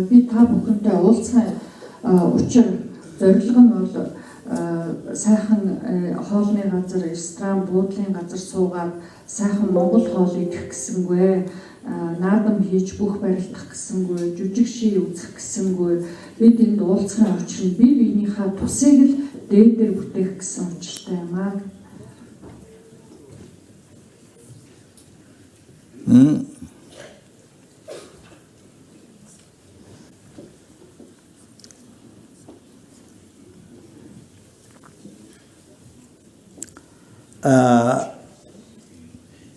би та бүхэнтэй уулзсан учир зорилго нь бол сайхан хоолны газар, ресторан, буудлын газар суугаад сайхан монгол хоол идэх гэсэнгүй, наадам хийж бүх барилдах гэсэнгүй, жүжиг ший үзэх гэсэнгүй. Бид энд уулзсан учир нь бие биенийхээ тусыг л дээдээр бүтээх гэсэн учиртай юм аа.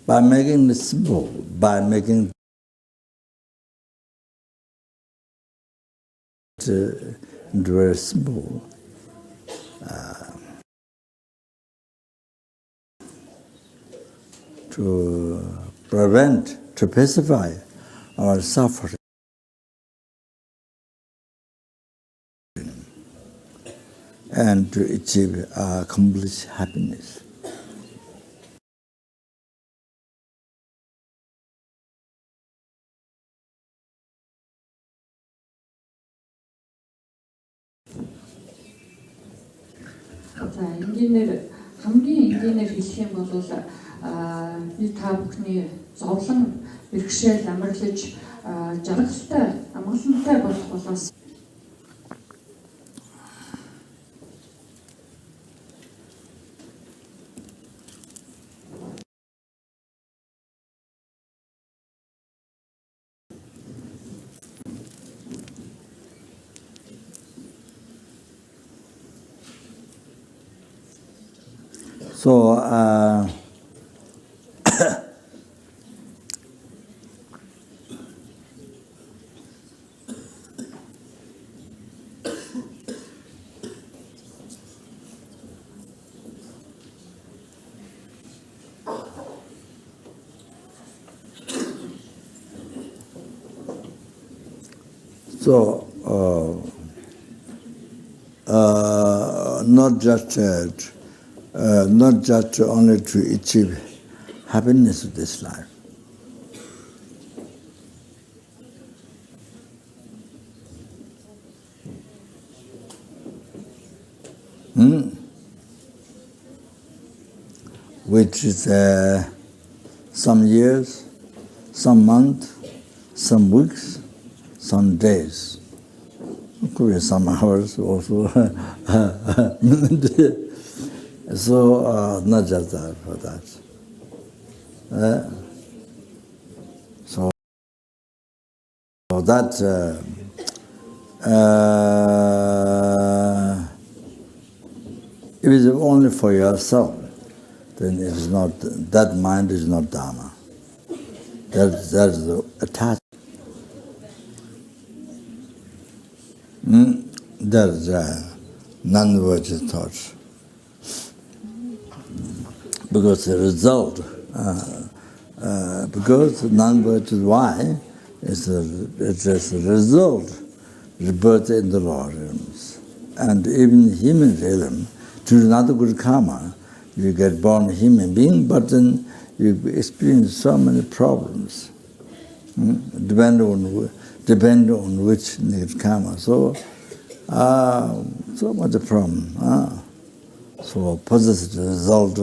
By making it simple, by making it very simple, to prevent, to pacify our suffering, and to achieve complete happiness. За энгийнээр хамгийн энгийнээр хэлэх юм бол би та бүхний зовлон бэрхшээл амарлаж жаргалтай амгалантай болох болоос So, not just only to achieve happiness of this life. Which is some years, some months, some weeks, some days. Could be some hours also. So not just that for that. So that if it is only for yourself, then it is not. That mind is not Dharma. That's the attachment. That is non-virtuous thoughts. Because the result, because non-virtuous why is a result, rebirth in the lower realms, and even human realm, to another good karma, you get born a human being, but then you experience so many problems, depend on which negative karma. So, so much a problem. So positive result,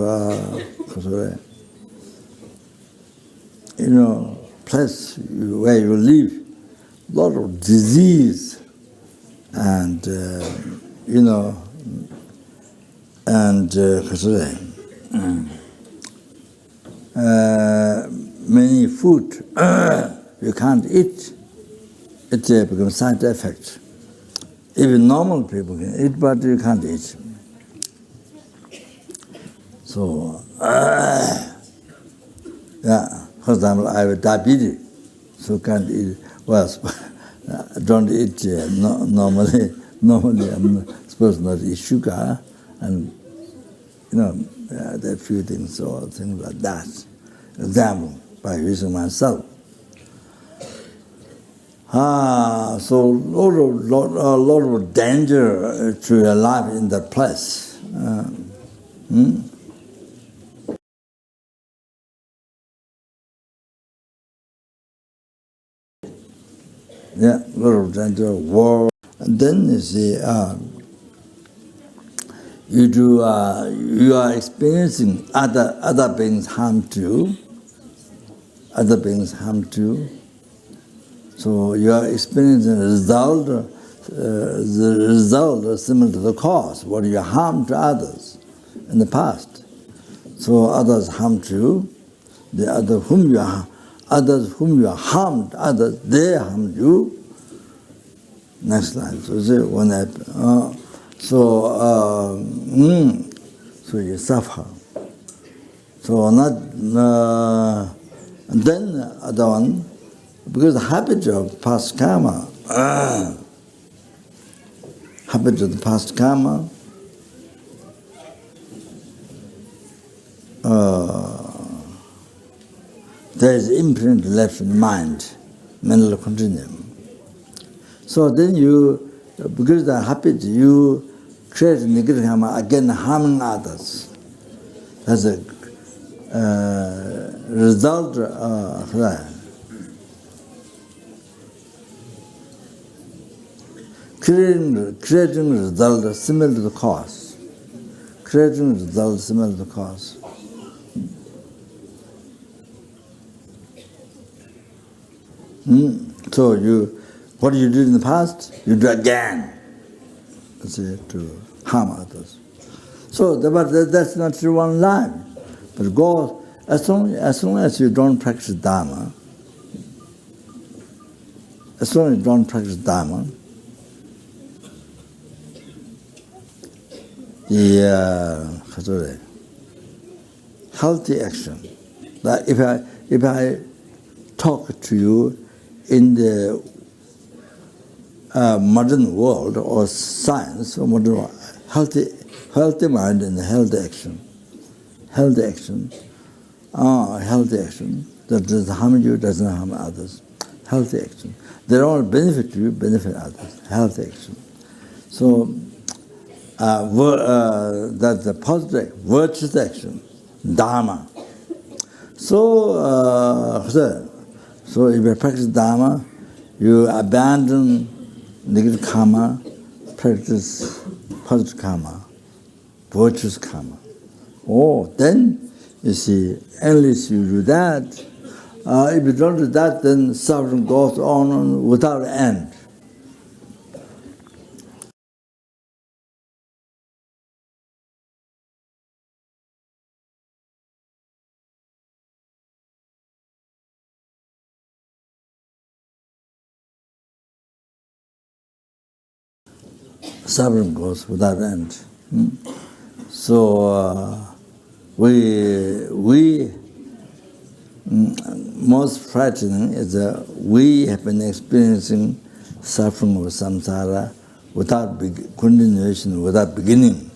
place where you live, a lot of disease, and many food you can't eat. It becomes side effect. Even normal people can eat, but you can't eat. So, for example, I have diabetes, so can't eat. Well, don't eat normally. Normally, I'm supposed not to eat sugar, and there are few things or things like that. Example by using myself. So a lot of danger to your life in that place. Yeah, world and war. And then you see, you are experiencing other beings harm to you. Other beings harm to you. So you are experiencing the result is similar to the cause. What you harm to others in the past. So others harm to you. The others whom you harmed, others they harmed you. Next line. So see when that. So you suffer. So not. And then the other one, because the habit of past karma, habit of the past karma, there is imprint left in the mind, mental continuum. So then you, because the habit, you create negative karma, again harming others. That's a result of that. Creating result similar to the cause. Creating result similar to the cause. So what you did in the past, you do again. See, to harm others. So, but that's not through one life. But God, as long as you don't practice Dharma, as long as you don't practice Dharma, the healthy action. That if I talk to you in the modern world or science or modern world, healthy mind and healthy action. Healthy action. Healthy action. That doesn't harm you, doesn't harm others. Healthy action. They all benefit you, benefit others. Healthy action. So that's the positive, virtuous action. Dharma. So if you practice Dharma, you abandon negative karma, practice positive karma, virtuous karma. Then you see, unless you do that, if you don't do that, then suffering goes on without end. Suffering goes without end. So we most frightening is that we have been experiencing suffering of samsara without continuation, without beginning.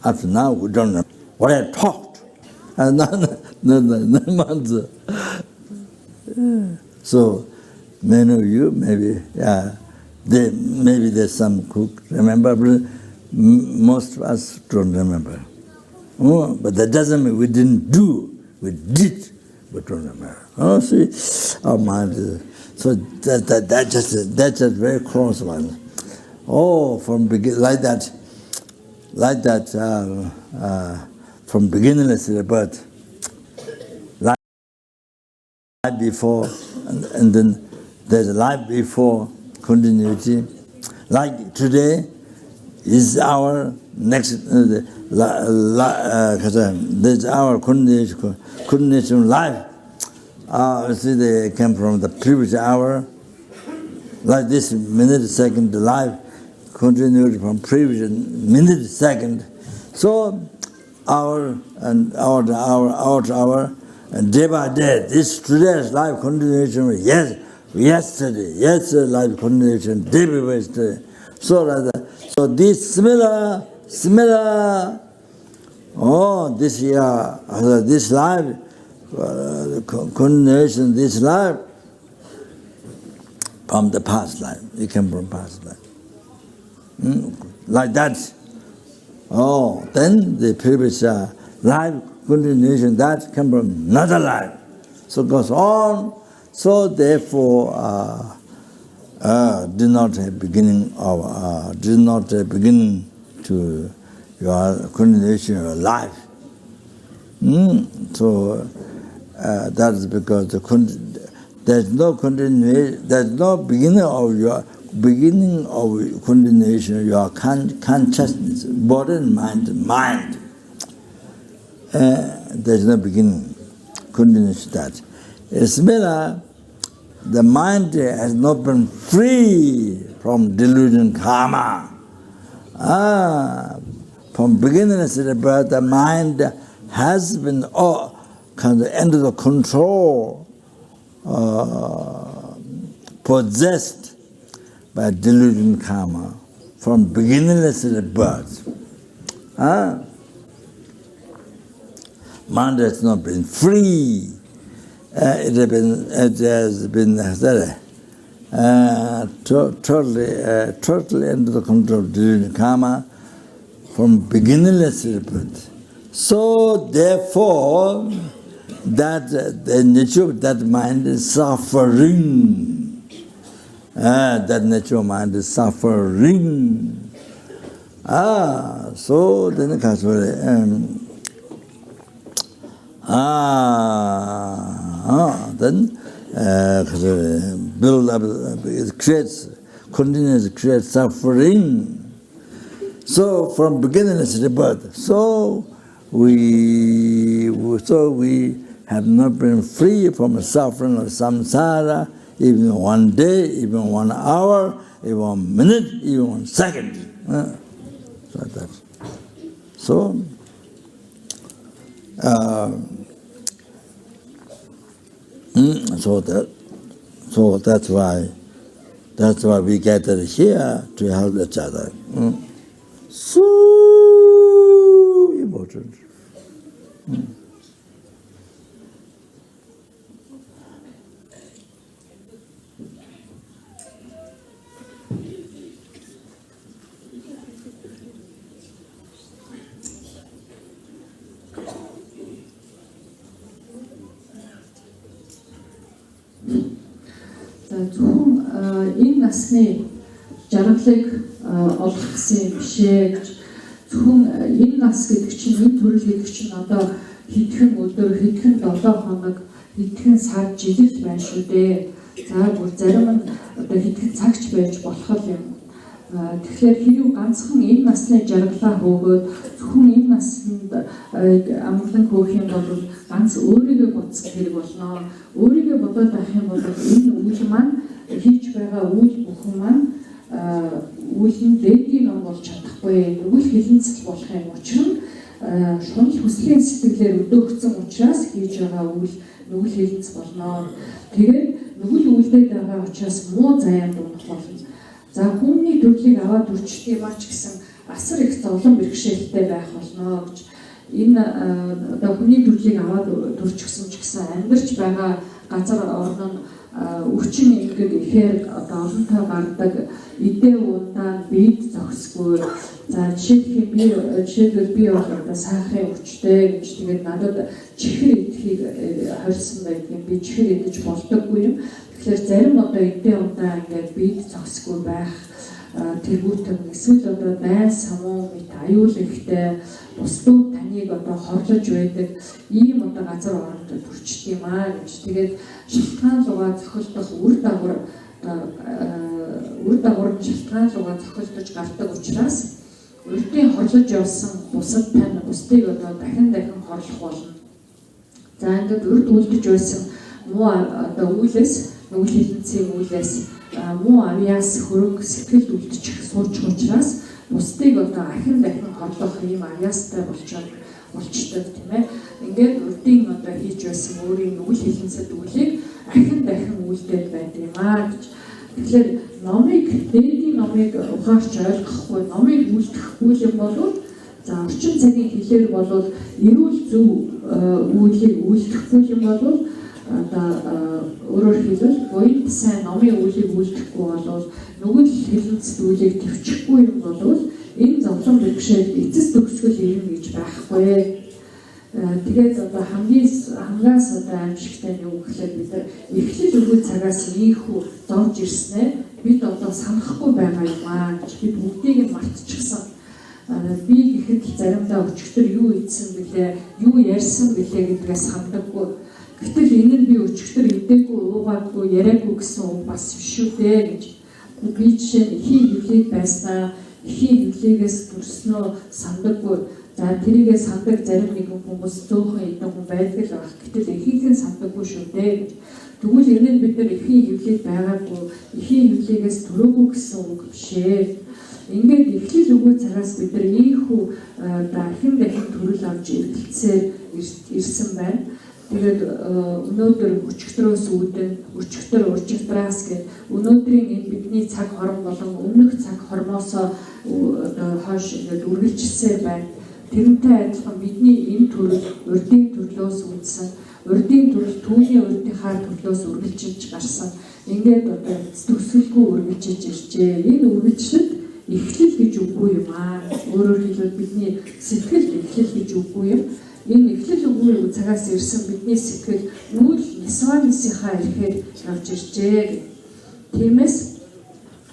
Up to now, we don't know what I talked. So many of you, maybe there's some cook remember, but most of us don't remember. But that doesn't mean we didn't do. We did, but don't remember. See, our mind is, so that's just very close one. From like that. From beginningless to the birth, life before, and then there's a life before continuity. Like today is our next, there's our continuation life. See, they came from the previous hour, like this minute, second, life continued from previous minute, second. So hour to hour, and day by day, this today's life continuation, yes, yesterday life continuation, day before yesterday. So this similar, this year, this life, continuation, this life, from the past life. It came from past life. Like that. Then the previous life continuation, that came from another life. So it goes on. So therefore, did not have beginning to your continuation of your life. So that is because there's no continuation, there's no beginning of continuation of your consciousness, body and mind. There's no beginning, continuation that. It's better, the mind has not been free from delusion karma. From beginning to the birth, the mind has been kind of under the control, possessed by delusion karma from beginningless to the birth. Mind has not been free. It has been totally under the control of delusion karma from beginningless to the birth. So therefore, that the nature of that mind is suffering. That nature of mind is suffering. So then it comes then build up, it continues to create suffering. So from beginning to the birth, so we have not been free from the suffering of samsara, even 1 day, even 1 hour, even 1 minute, even 1 second. Like that. So that's why we gathered here to help each other. So important. Зөвхөн энэ насны жаргалыг олох гэсэн биш ээ гэж зөвхөн энэ нас гэдэг чинь энэ төрөл гэдэг чинь одоо хэдхэн өдөр, хэдхэн 7 хоног, хэдхэн сар, жил байна шүү дээ. За бүр зарим нь одоо хэдхэн цагч байж болох юм. Тэгэхээр хэрэг ганцхан энэ насны жаргалаа хөөгөөд зөвхөн энэ наснд амглан хөөх юм бол ганц өөрийгөө бодох хэрэг болно. Өөрийгөө бодоод байх юм бол энэ үйл маань хийж байгаа үйл бүхэн маань үйл нь дэдийн ном болж чадахгүй. Үйл хилэнцэл болох юм учир нь шунал хүслийн сэтгэлээр өдөөгдсөн учраас хийж байгаа үйл нүгэл хилэнц болно. Тэгээд нүгэл үйлдээд байгаа учраас муу заяанд унах болно. За хүмүүний төрлийг аваад үрчдэг юм ач гэсэн асар их зовлон бэрхшээлтэй байх болно гэж энэ одоо хүний төрлийг аваад төрчихсөн ч гэсэн амьдарч байгаа газар орн нь өвчин ингээд ихээр одоо олонтой гардаг эдээ удаан бид зогсгүй. За жишээлбэл би бол одоо сайхын өвчтэй гэж тэгээд надад чихэр идэхийг хорьсон байдгийн би чихэр идэж болдоггүй юм. Тэгэхээр зарим одоо эдээ удаан ингээд бид зогсгүй байх тэргүүтэн эсвэл одоо байн самуу мэт аюул ихтэй бусдууд таныг одоо хорлож байдаг ийм одоо газар оронд төрчдөг юм аа гэж тэгээд шалтгаан лугаа зохилдох үр дагавар шалтгаан лугаа зохилдож гардаг учраас урдын хорлож явсан бусад тань бусдыг одоо дахин хорлох болно. За ингээд урд үлдэж байсан муу одоо үйлээс нүгэл хилэнцгийн үйлээс муу авьяас хөрөг сэтгэлд үлдчих суучих учраас бусдыг одоо дахин хорлох ийм авьяастай болчдөг тийм ээ. ингээд урдын одоо хийж байсан өөрийн үйл хэлэнцэд үлийг дахин үйлдэл байдаг юм аа гэж. Тэгэхээр номыг дээдийн номыг ухаарч ойлгохгүй номыг үлдэхгүй юм бол за орчин цагийн хэлээр бол эрүүл зөв үйлийг үлдэхгүй юм бол одоо өөрөөр хэлбэл буйд сайн номын үйлийг үлдэхгүй бол нөгөө хэлэнцэд үйлийг төвчөхгүй юм бол энэ зовлон бэрхшээл эцэс төгсгөл юм гэж байхгүй. Тэгээд одоо хангаас одоо аимшигтай юу гэхээр бид эхлэл өгөө цагаас ийхүү зовж ирснээр бид одоо санахгүй байгаа юм аа гэж бид бүгдийг нь мартчихсан. Би гэхэд заримдаа өчигдөр юу ийдсэн бэлээ, юу ярьсан бэлээ гэдгээс хандаггүй. Гэтэл энэ нь би өчигдөр идээгүй, уугаагүй, яриаггүй гэсэн үг бас биш үү дээ гэж. Би жишээ нь ихийн хөвлөд байснаа, ихийн хөвлөгөөс төрснөө сандаггүй. За тэрийгээ сандаг зарим нэгэн хүмүүс зөөхөн идэх хүн байдаг л баг. Гэтэл ихийнхэн сандаггүй шүү дээ гэж. Тэгвэл энэ нь бид нар ихийн хөвлөд байгаагүй, ихийн хөвлөгөөс төрөөгүй гэсэн үг биш ээ. Ингээд эхлэл өгөө цагаас бид нар ийхүү дахин төрөл авч эргэлцээр ирсэн байна. Тэгээд өнөөдөр өчигдрөөс үүдэн өчигдөр уржигдраас гээд өнөөдрийн энэ бидний цаг хорон болон өмнөх цаг хормоосоо хойш ингээд үргэлжилсээр байна. Тэрнтэй адилхан бидний энэ төрөл урдын төрлөөс үүдсэн, урдын төрөл түүний урдынхаа төрлөөс үргэлжилж гарсан. Ингээд одоо төсөлгүй үргэлжилж иржээ. Энэ үргэлжлэлд эхлэл гэж үгүй юм аа. Өөрөөр хэлбэл бидний сэтгэл эхлэл гэж үгүй юм. Энэ эхлэл үгүй цагаас ирсэн бидний сэтгэл үйл нисванисийнхаа ихээр явж иржээ. Тиймээс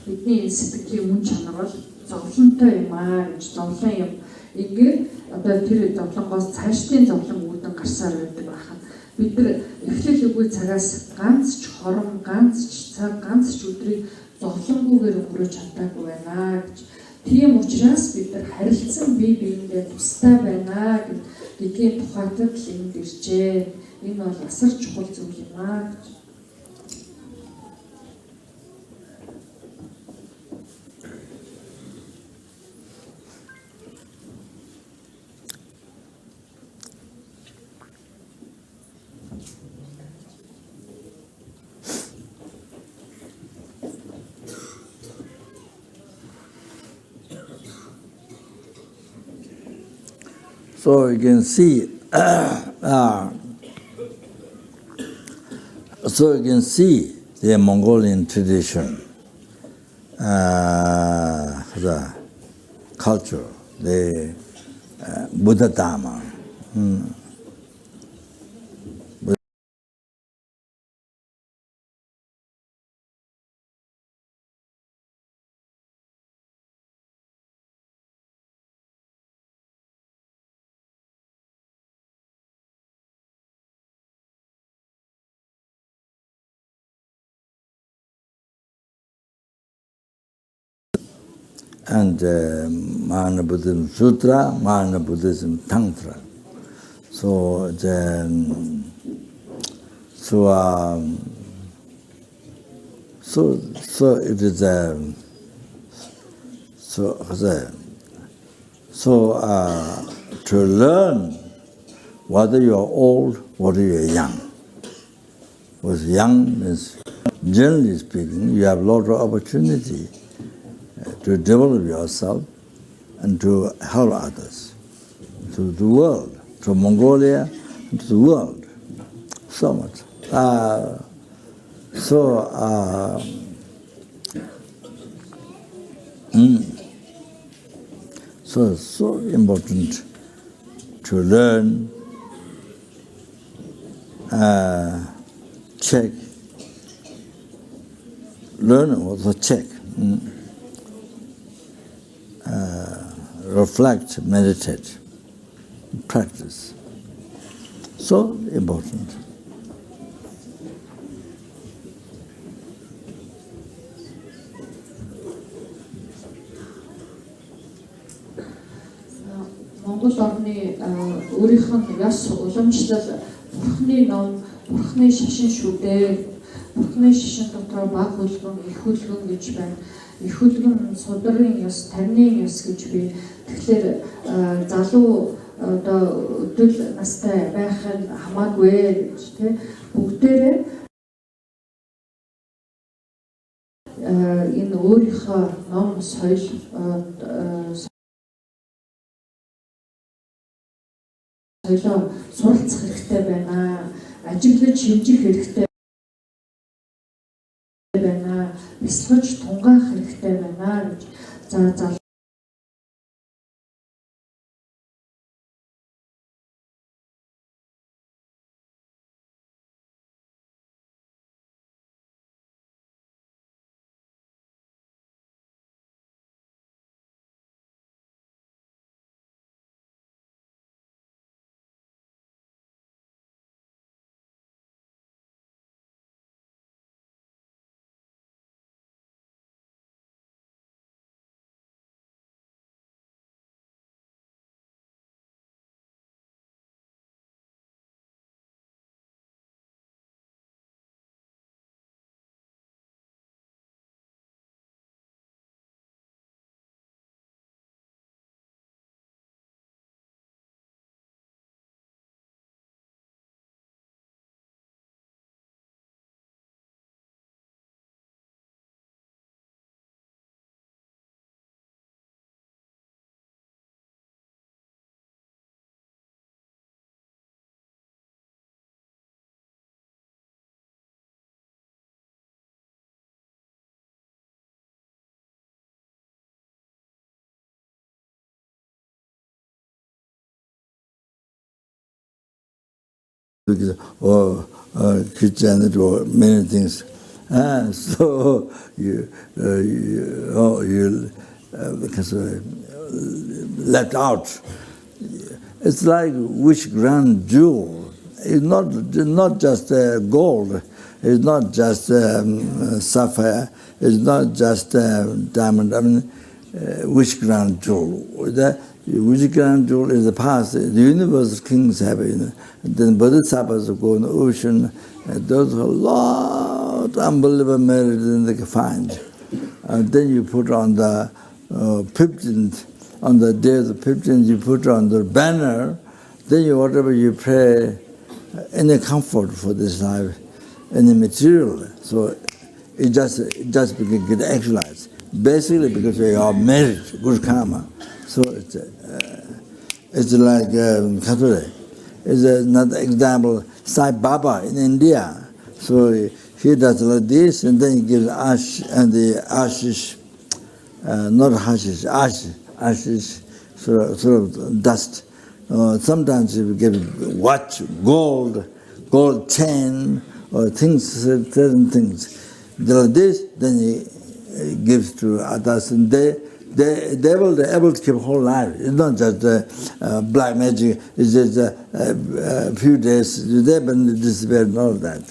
бидний сэтгэлийн мөн чанар бол зовлонтой юм аа гэж зовлон юм. Ингээд одоо тэр зовлонгоос цаашдын зовлон үүдэн гарсаар байдаг байхад бид нар эхлэл үгүй цагаас ганц ч хорон, ганц ч цаг, ганц ч өдрийг зовлонгүйгээр өнгөрөөж чадаагүй байна гэж. Тийм учраас бид нар харилцан бие биендээ тустай байна гэдгийн тухайд л энд иржээ. Энэ бол асар чухал зүйл юм аа гэж. So you can see, the Mongolian tradition, the culture, the Buddha Dharma. And Mahana Buddhism Sutra, Mahana Buddhism Tantra. So it is to learn whether you are old, whether you are young. Because young means, generally speaking, you have a lot of opportunity to develop yourself and to help others, to the world, to Mongolia, and to the world. So much. So it's so important to learn, check, learn and also check. Reflect, meditate, practice. So important. Монгол орны өөрийнх нь яс уламжлал Бурхны ном, Бурхны шашин шүү дээ. Бурхны шашин дотор баг хөлгөн, их хөлгөн гэж байна. Их хөлгөн судрын ёс, тарины ёс гэж би тэгэхээр залуу одоо өдөл настай байх нь хамаагүй гэж тий бүгдээрээ энэ өөрийнхөө ном соёл соёлоо суралцах хэрэгтэй байна. Ажиглаж шинжих хэрэгтэй байна. Бясалгаж тунгаах хэрэгтэй байна гэж за or Christianity or many things. So you let out. It's like which grand jewel. It's not just gold. It's not just sapphire. It's not just diamond. I mean, which grand jewel? Which grand jewel is the past. The universe kings have it. Then bodhisattvas go in the ocean. Those are a lot unbelievable merit they can find. Then you put on the 15th, on the day of the 15th, you put on the banner. Then you, whatever you pray, any comfort for this life, any material. So it just became get actualized. Basically because you are merit, good karma. So it's like Catholic. It's another example. Sai Baba in India. So he does like this, and then he gives ash and the ashes, not hashish, ashes, sort of dust. Sometimes he gives watch, gold chain, or things, certain things. Like this, then he gives to others, and they're able to keep whole life. It's not just black magic. It's just a few days there, but disappear and all that.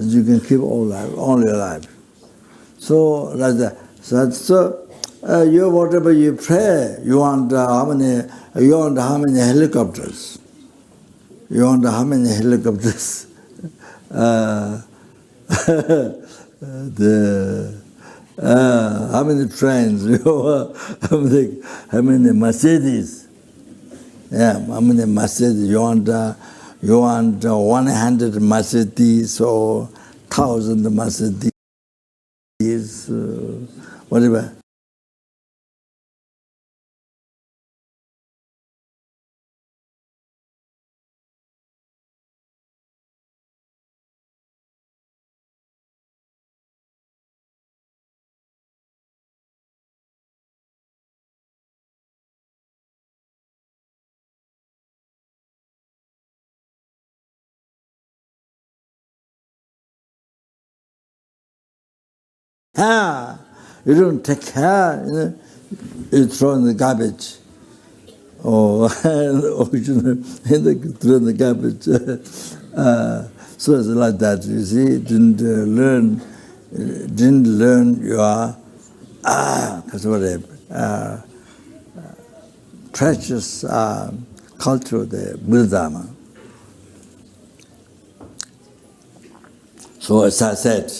You can keep all your life. So like that. So you whatever you pray, you want how many helicopters? You want how many helicopters? How many trains? How many Mercedes? Yeah, how many Mercedes? You want 100 Mercedes or 1,000 Mercedes? Whatever. You don't take care, you throw in the garbage. Or you throw in the garbage. So it's like that, you see, didn't learn your precious culture, the Buddha. So as I said,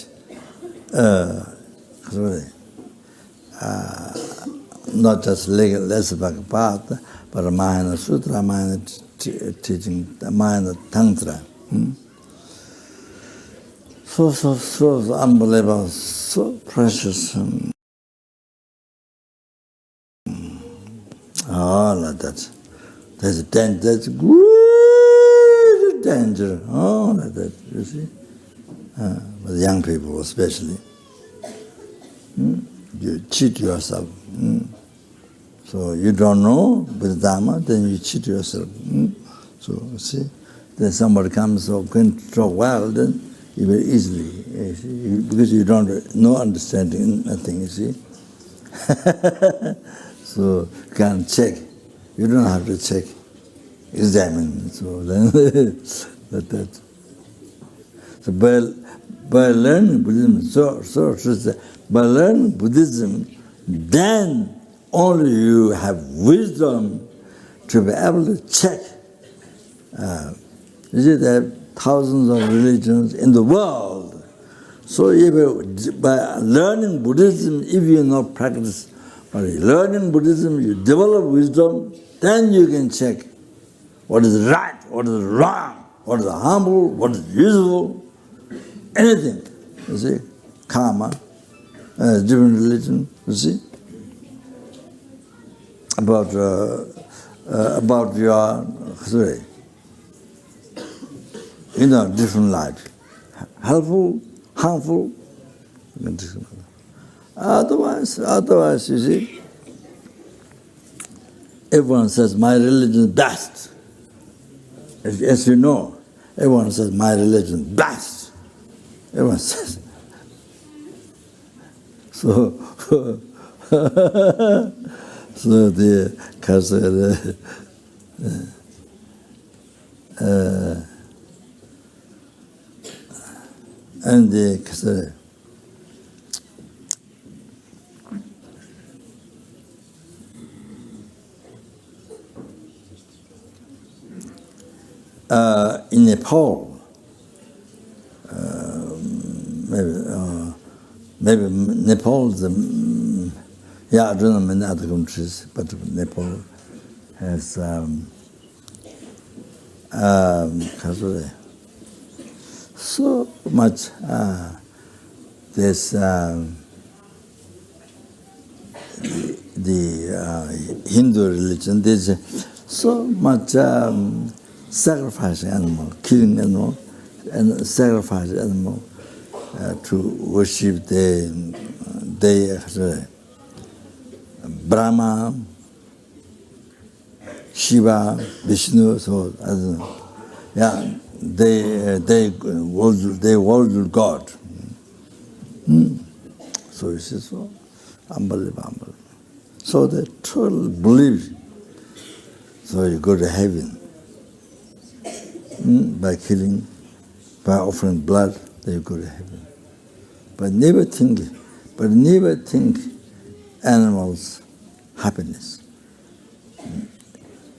not just less Bhagavad, but a Mahayana Sutra, Mahayana teaching, Mahayana Tantra. So unbelievable, so precious. All of that. There's a danger, there's great danger. All of that, you see. With young people especially. You cheat yourself. So you don't know with Dharma, then you cheat yourself. So you see, then somebody comes so can talk well, then you very easily, you see, because you don't no understanding nothing, you see. So you can check. You don't have to check, examine. So then that. So by learning Buddhism, by learning Buddhism, then only you have wisdom to be able to check. You see, there are thousands of religions in the world. So by learning Buddhism, if you not practice, by learning Buddhism, you develop wisdom, then you can check what is right, what is wrong, what is harmful, what is useful, anything. You see, karma, different religion. You see, about your different life, helpful, harmful. Otherwise, you see, everyone says my religion is best. As you know, everyone says my religion is best. Everyone says. So the Kasara and the Kasara. In Nepal, maybe Nepal is I don't know many other countries, but Nepal has so much. There's the Hindu religion. There's so much sacrificing animal, killing animal, and sacrifice animal to worship the Brahma, Shiva, Vishnu. So I don't know. Yeah, they worship God. So you see, so unbelievable. So they totally believe. So you go to heaven. By killing, by offering blood, they go to heaven. But never think animals' happiness.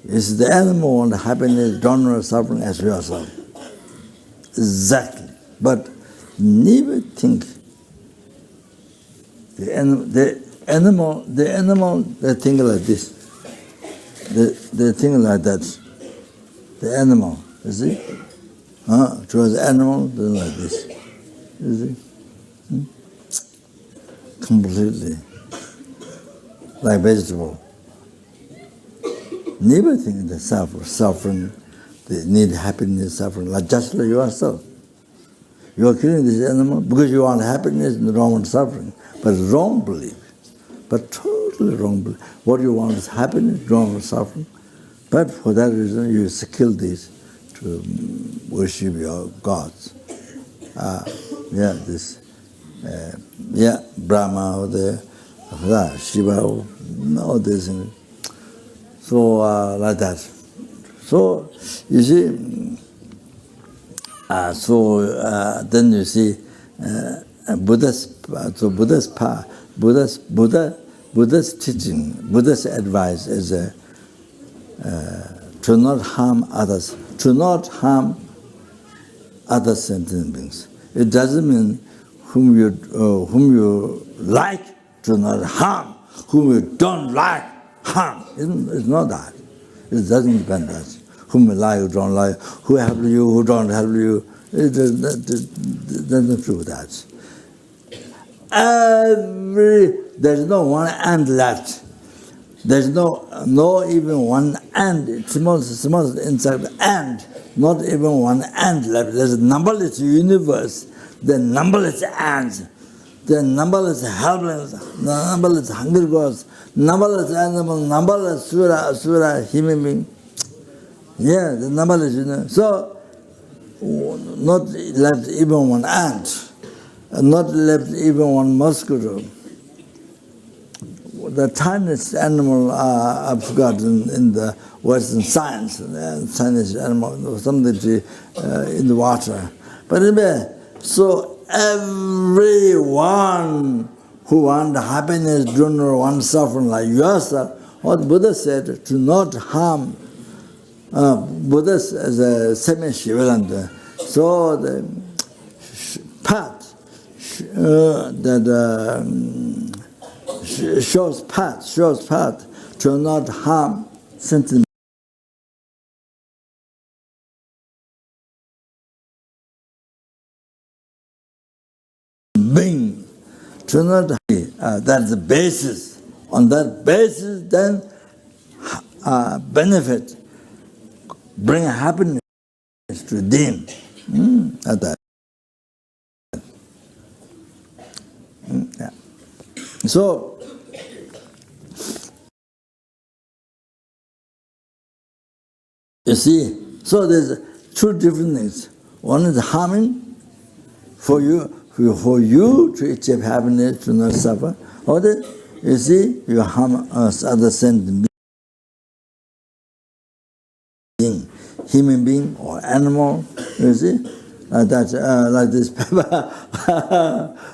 Is the animal want happiness, don't want suffering as yourself. Exactly. But never think the animal, they think like this. They think like that. The animal. You see? Towards the animal, they're like this. You see? Completely. Like vegetable. Never think the suffering, they need happiness, suffering, just like yourself. You are killing this animal because you want happiness and don't want suffering. But wrong belief. But totally wrong belief. What you want is happiness, don't want suffering. But for that reason, you kill this to worship your gods. Brahma or the Shiva, all these things. So like that. So you see, then you see Buddha's teaching, Buddha's advice is to not harm others, to not harm other sentient beings. It doesn't mean whom you like to not harm, whom you don't like, harm. It's not that. It doesn't depend on that. Whom you like, who don't like, who help you, who don't help you. It doesn't true that. There's no one end left. There's no even one end. Small inside the end, not even one end left. There's a numberless universe, the numberless ends, the numberless helpless, numberless hungry gods, numberless animals, numberless asura, human being. Yeah, the numberless, So, not left even one ant, not left even one mosquito. The tiniest animal I've forgotten in the Western science, the tiniest animal, something in the water. But anyway, so everyone who wants happiness, do not want suffering like yourself, what Buddha said, to not harm. Buddha is a semi-Shivalanta. So the path shows path to not harm sentient being. To not that's the basis. On that basis, then benefit, bring happiness to them. At that. Yeah. So, you see, so there's two different things. One is harming for you to achieve happiness, to not suffer. Other, you see, you harm other sentient being, human being or animal. You see, that's like this paper.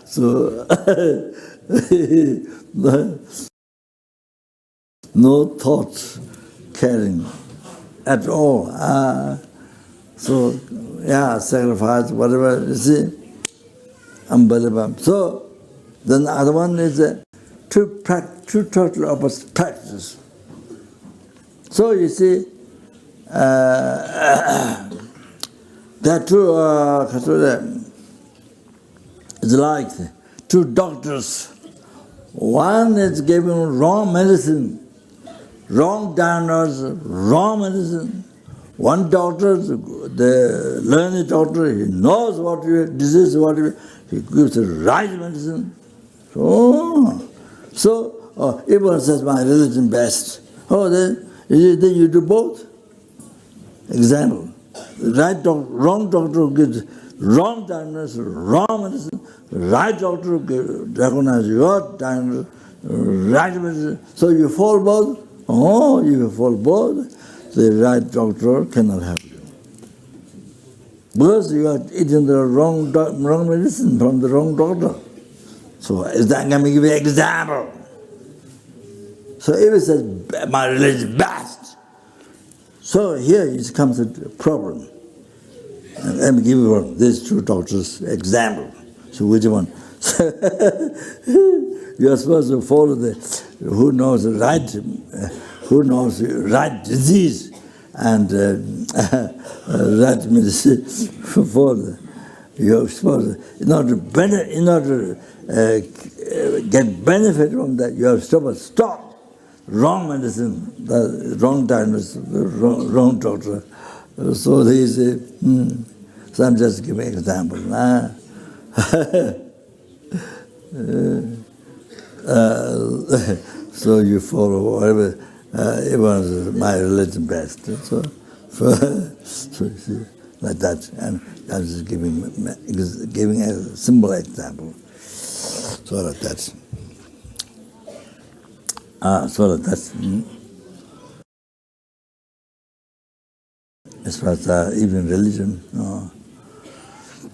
So. No thoughts caring at all. So, yeah, sacrifice, whatever, you see, unbelievable. So, then the other one is two total opposite practice. So, you see, there are two, it's like two doctors. One is giving wrong medicine, wrong diagnosis, wrong medicine. One doctor, the learned doctor, he knows what your disease, he gives the right medicine. So everyone says my religion best. Then you do both. Example, right doctor, wrong doctor gives wrong diagnosis, wrong medicine. Right doctor recognize your diagnosis, right medicine. So you fall both. You fall both. The right doctor cannot help you. Because you are eating the wrong medicine from the wrong doctor. So is that going to give you an example? So if it says my religion is best, so here it comes a problem. And let me give you these two doctors example. So which one? You are supposed to follow who knows the right disease and right medicine. Follow. You are supposed to, in order to get benefit from that, you have to stop wrong medicine, the wrong diagnosis, the wrong doctor. So they say, so I'm just giving an example. So you follow whatever, everyone's my religion best. So you see, like that. And I'm just giving a simple example. So like that. So like that. As far as even religion.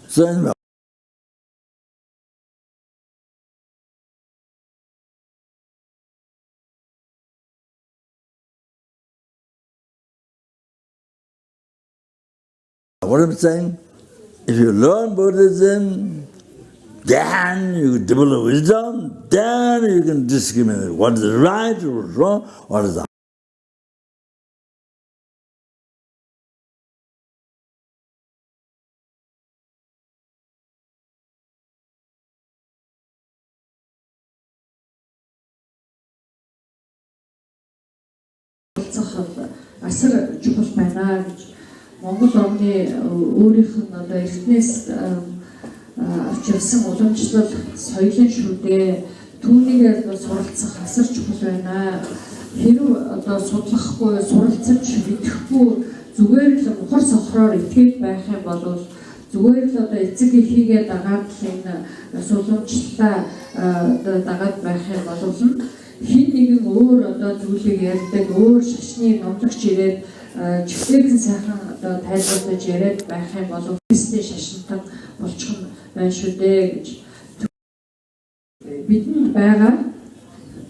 So anyway. What I'm saying, if you learn Buddhism, then you develop wisdom, then you can discriminate what is right or wrong, what is асар чухал байна гэж Монгол орны өөрийнх нь одоо эртнээс авч явсан уламжлал соёлын шүдээ түүнийг суралцах асар чухал байна. Хэрв одоо судлахгүй, суралцаж мэдэхгүй зүгээр л ухар сохроор итгээд байх юм бол зүгээр л одоо эцэг эхийгээ дагаад энэ суламжлалаа дагаад байх юм бол хин нэгэн өөр одоо зүйлийг ярьдаг, өөр шашны номлогч ирээд чихлэрхэн сайхан одоо тайлбарлаж яриад байх юм бол бизнес шашинтан болчих юм байна шүү дээ гэж бидэнд байгаа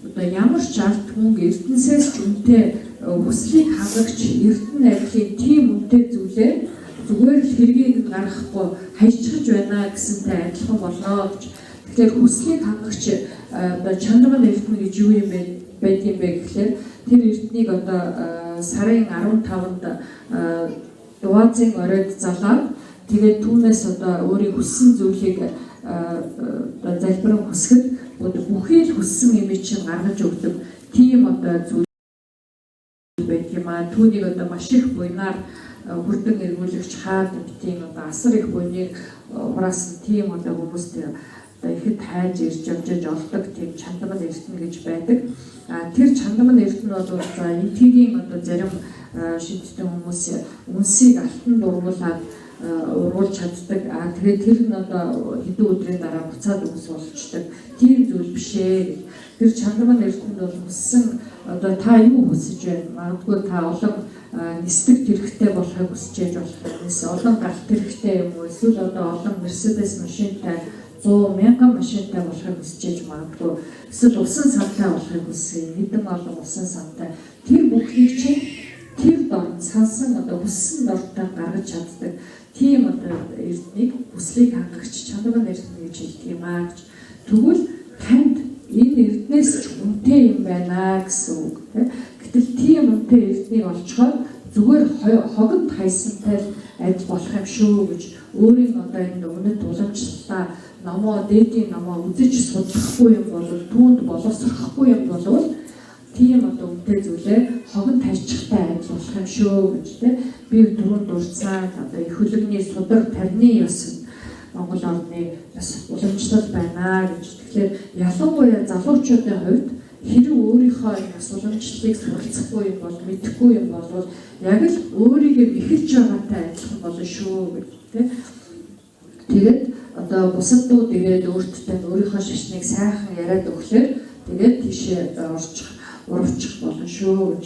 одоо ямар ч арт хүн эрдэнсээс ч үнэтэй хүслийг хангагч эрдэнэ найрлагын тийм үнэтэй зүйлээ зүгээр л хэргийг гаргахгүй хайчгаж байна гэсэнтэй адилхан болно гэж. Тэгэхээр хүслийг хангагч одоо чанарман эрдэнэ гэж юу юм бэ байдгийг бэ гэхлээр тэр эрдэнийг одоо сарын 15-нд Дуазын оройд залаад тэгээд түүнээс одоо өөрийн хүссэн зүйлийг одоо залбиран хүсгэд бүхий л хүссэн юм чинь гаргаж өгдөг тийм одоо зүйл байдаг юм аа. Түүнийг одоо маш их буйнаар хүрдэн эргүүлэгч хаад тийм одоо асар их буйныг хураасан тийм одоо хүмүүст одоо ихэд хайж ирж явж олдог тийм чандман эрдэнэ гэж байдаг. Тэр чандман эрдэнэ бол за энтгийн одоо зарим шийдтэн хүмүүс үнсийг алтан дургуулад ургуулж чаддаг. Тэгээд тэр нь одоо хэдэн өдрийн дараа буцаад өмс болчдөг. Тийм зүйл биш ээ. Тэр чандман эрдэнэд бол хүссэн одоо та юу хүсэж байна? Магадгүй та олон нисдэг тэрэгтэй болохыг хүсэж байж болох. Эсвэл олон галт тэрэгтэй юм уу? Эсвэл одоо олон Mercedes машинтай 100,000 машинтай болохыг хүсэж байж магадгүй. Эсвэл усан сантай болохыг хүссэн. Хэдэн олон усан сантай. Тэр бүхнийг чинь тэр дор сансан одоо хүссэн дортой гаргаж чаддаг. Тийм одоо эрднийг хүслийг хангагч чанарман эрдэнэ гэж хэлдэг юм аа гэж. Тэгвэл танд энэ эрднээс ч үнэтэй юм байна гэсэн үг. Гэтэл тийм үнэтэй эрднийг олцоход зүгээр хогонд хайсантай адил болох юм шүү гэж өөрийн одоо энэ үнэт уламжлалаа номоо дээдийн номоо үзэж судлахгүй юм бол түүнд боловсрохгүй юм бол тийм одоо үнэтэй зүйлээ хогонд хайчихтай адил болох юм шүү гэж би түрүүнд дурдсан одоо их хөлөгний судар тарны ёс Монгол орны уламжлал байна гэж. Тэгэхээр ялангуяа залуучуудын хувьд хэрэг өөрийнхөө ёс уламжлалыг суралцахгүй юм бол мэдэхгүй юм бол яг л өөрийгөө мэхэлж байгаатай адилхан болно шүү гэж тэгээд одоо бусадууд ирээд өөртөө өөрийнхөө шашныг сайхан яриад өглөөр тэгээд тийшээ урвчих болно шүү гэж.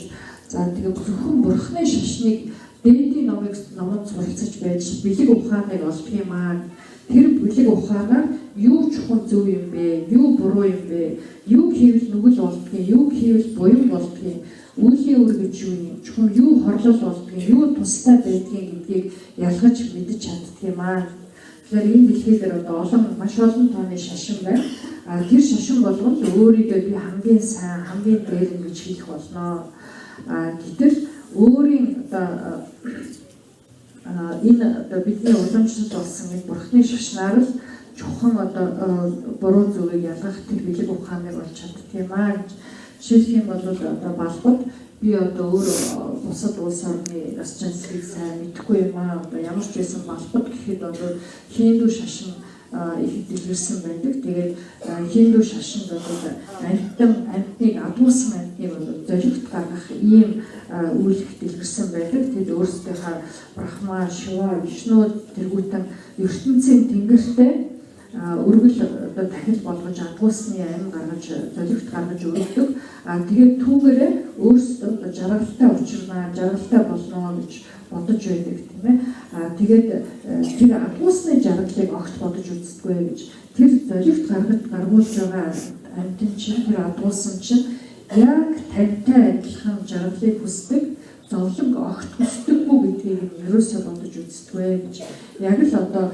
За тэгээд зөвхөн бурхны шашныг дээдийн номод суралцаж байж бэлэг ухааныг олдох юм аа. Тэр бэлэг ухаанаар юу чухал зөв юм бэ? Юу буруу юм бэ? Юу хийвэл нүгэл болдгийг, юу хийвэл буян болдгийг, үеийн үр гэж юу юм? Чухал юу хорлол болдгийг, юу тустай байдгийг гэдгийг ялгаж мэдэж чаддаг юм аа. Тэгэхээр энэ дэлхий дээр одоо маш олон тооны шашин байна. Тэр шашин болгон өөрийгөө би хамгийн сайн, хамгийн дээр гэж хэлэх болно. Гэтэл өөрийн одоо энэ одоо бидний уламжлалт болсон энэ бурхны шашнаар л чухам одоо буруу зүгийг ялгах тэр бэлэг ухааныг олж чаддаг юм аа гэж. Жишээлх юм бол одоо балбад би одоо өөр бусад улс орны ёс заншлыг сайн мэдэхгүй юм аа. Одоо ямар ч байсан балбад гэхэд одоо хиндүү шашин их дэлгэрсэн байдаг. Тэгээд хиндүү шашинд бол амьтныг адуулсан амьтныг бол золигт гаргах ийм үйл их дэлгэрсэн байдаг. Тэд өөрсдийнхөө Брахма, Шива, Вишну тэргүүтэн ертөнцийн тэнгэртэй өргөл одоо дахил болгож адуулсны амин гаргаж золигт гаргаж өргөдөг. Тэгээд түүгээрээ өөрсдөө жаргалтай учирнаа, жаргалтай болно гэж бодож байдаг тийм ээ. Тэгээд тэр адуулсны жаргалыг огт бодож үздэггүй гэж. Тэр золигт гаргуулж байгаа амьтан чинь тэр адуулсан чинь яг тантай адилхан жаргалыг хүсдэг, зовлон огт хүсдэггүй гэдгийг ерөөсөө бодож үздэггүй гэж. Яг л одоо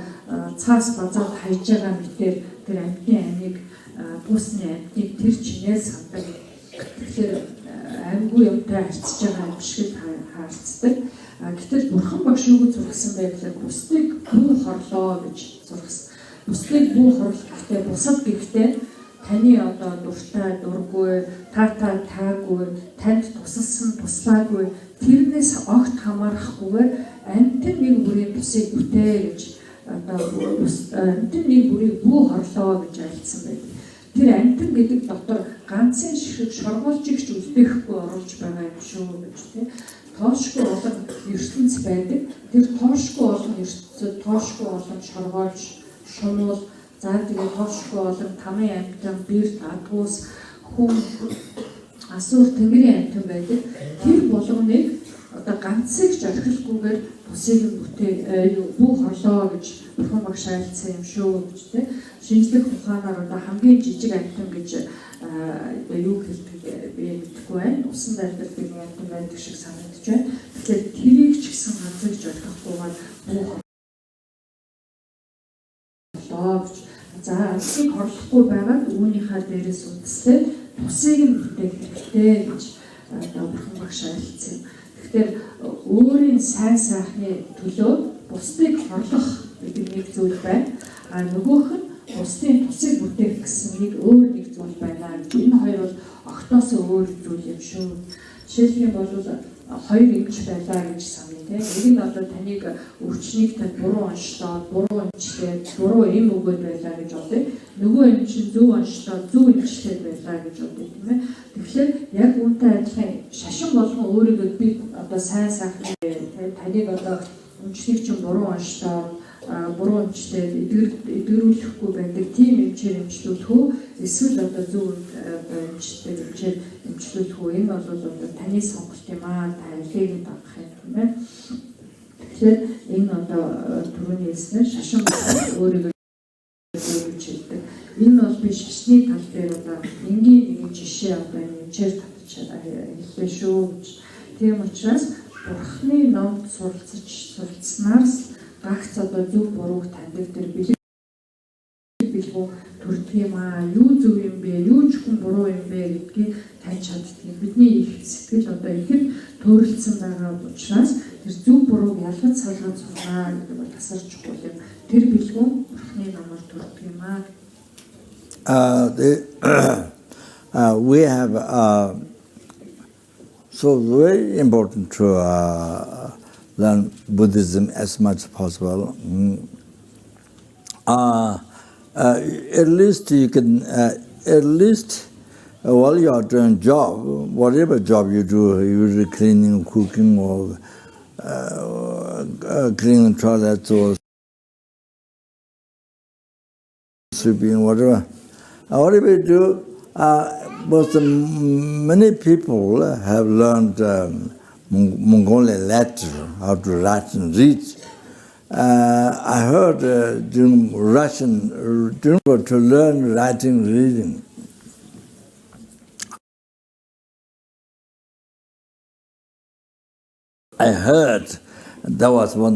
цаас базаад хайж байгаа мэтэр тэр амьтны амийг буусны амьтныг тэр чинээс хавдаг. Тэгэхээр амьгүй юмтай харьцаж байгаа юм шиг харцдаг. Гэтэл Бурхан Багш юу гэж зургасан бэ гэхээр бусдыг бүү хорлоо гэж зургасан. Бусдыг бүү хорлох гэхдээ бусад гэхдээ таны одоо дуртай, дургүй, таагүй, танд тусалсан, туслаагүй тэрнээс огт хамаарахгүйгээр амьтан нэг бүрийн тусыг бүтээ гэж одоо амьтан нэг бүрийг бүү хорлоо гэж альцсан байдаг. Тэр амьтан гэдэг дотор ганцын шиг шоргоолжигч үлдээхгүй оруулж байгаа юм шүү гэж тийм. Тоошгүй олон ертөнц байдаг. Тэр тоошгүй олон ертөнцөд тоошгүй олон шоргоолж, шунуул, за тэгээ тоошгүй олон тамийн амьтан, бэрт, адгуус, хүн, асуур, тэнгэрийн амьтан байдаг. Тэр болгоныг одоо ганцыг ч орхилгүйгээр бусыг бүтээ бүү хорлоо гэж Бурхан Багш айлцсан юм шүү гэж тийм. Шинжлэх ухаанаар одоо хамгийн жижиг амьтан гэж юу хэлдэг би мэдэхгүй байна. Усан дайрдаг нэг амьтан байдаг шиг санагдаж байна. Тэгэхээр тэрийг ч гэсэн ганцыг орхихгүйгээр бүү хорлоо гэж. За алсыг хорлохгүй байгаад үүнийхээ дээрээс үндэслээд бусыг бүтээх хэрэгтэй гэж одоо Бурхан Багш айлцсан. Тэгэхээр өөрийн сайн сайхны төлөө бусдыг хорлох гэдэг нэг зүйл байна. Нөгөөх нь бусдын тусыг бүтээх гэсэн нэг зүйл байна. Энэ хоёр бол огтоос өөр зүйл юм шүү. Жишээлх юм бол хоёр эмч байлаа гэж саная тийм. Нэг нь одоо таныг өвчнийг тань буруу онцлоод, буруу эмчлээд, буруу эм өгөөд байлаа гэж бодъё. Нөгөө эмч нь зөв онцлоод, зөв эмчлээд байлаа гэж бодъё тийм ээ. Тэгэхээр яг үүнтэй адилхан шашин болгон өөрийгөө би одоо сайн сайхан тийм таныг одоо эмчнийг чинь буруу онцлоод, буруу эмчлээд эдгэрүүлэхгүй байдаг тийм эмчээр эмчлүүлэх үү? Эсвэл одоо зөв эмчтэй эмчлүүлэх үү? Энэ бол одоо таны сонголт юм аа. Та алийг дагах юм тийм ээ. Тэгэхээр энэ одоо түрүүний хэлснээр шашин өөрийгөө гэж хэлдэг. Энэ бол би шашны тал дээр одоо энгийн нэгэн жишээ одоо эмчээр татчих хэллээ шүү гэж. Тийм учраас Бурхны номд суралцснаас гагц одоо зөв бурууг таньдаг тэр бэлгүү төрдөг юм аа. Юу зөв юм бэ? Юу ч хүн буруу юм бэ гэдгийг таньж чаддаг. Бидний их сэтгэл одоо ихэд төрөлцсөн байгаа учраас тэр зөв бурууг ялгаж салгаж сурнаа гэдэг бол асар чухал юм. Тэр бэлгүү Бурхны номоор төрдөг юм аа. We have so very important to learn Buddhism as much as possible. At least you can, while you are doing job, whatever job you do, usually cleaning, cooking, or cleaning toilets or sweeping, whatever you do, but many people have learned Mongolian letter, how to write and read. I heard during to learn writing and reading. I heard that was one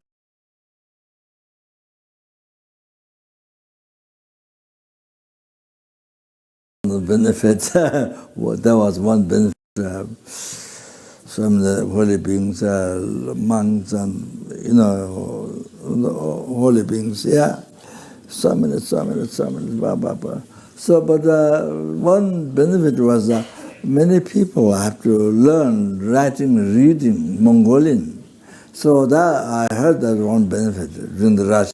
benefit. That was one benefit. Some of the holy beings, monks, and holy beings. Yeah, so many, blah blah blah. So, but one benefit was many people have to learn writing and reading Mongolian. So that I heard that one benefit during the Russian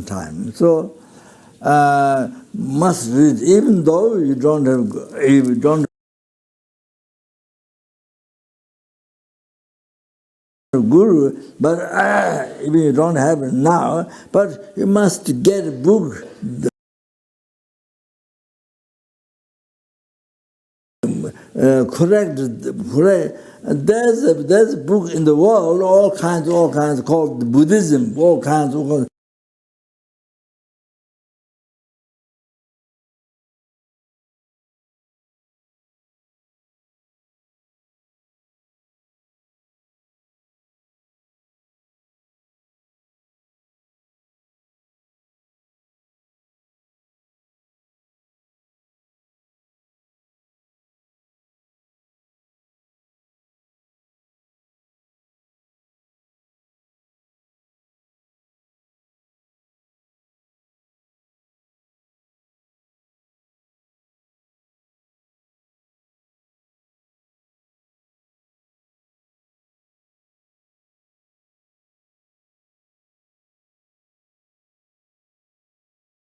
time. So must read, even though you don't have guru, but even you don't have it now, but you must get a book. Correct. There's a book in the world, all kinds called Buddhism, all kinds.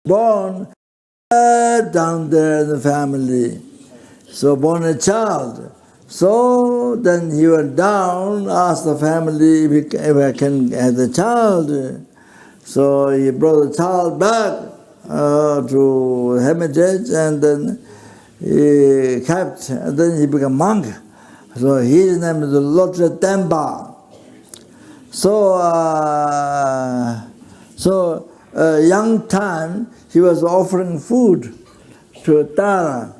born down there in the family. So born a child. So then he went down, asked the family if I can have the child. So he brought the child back to Hermitage, and then he kept, and then he became a monk. So his name is Lotre Temba. So, young time, he was offering food to Tara.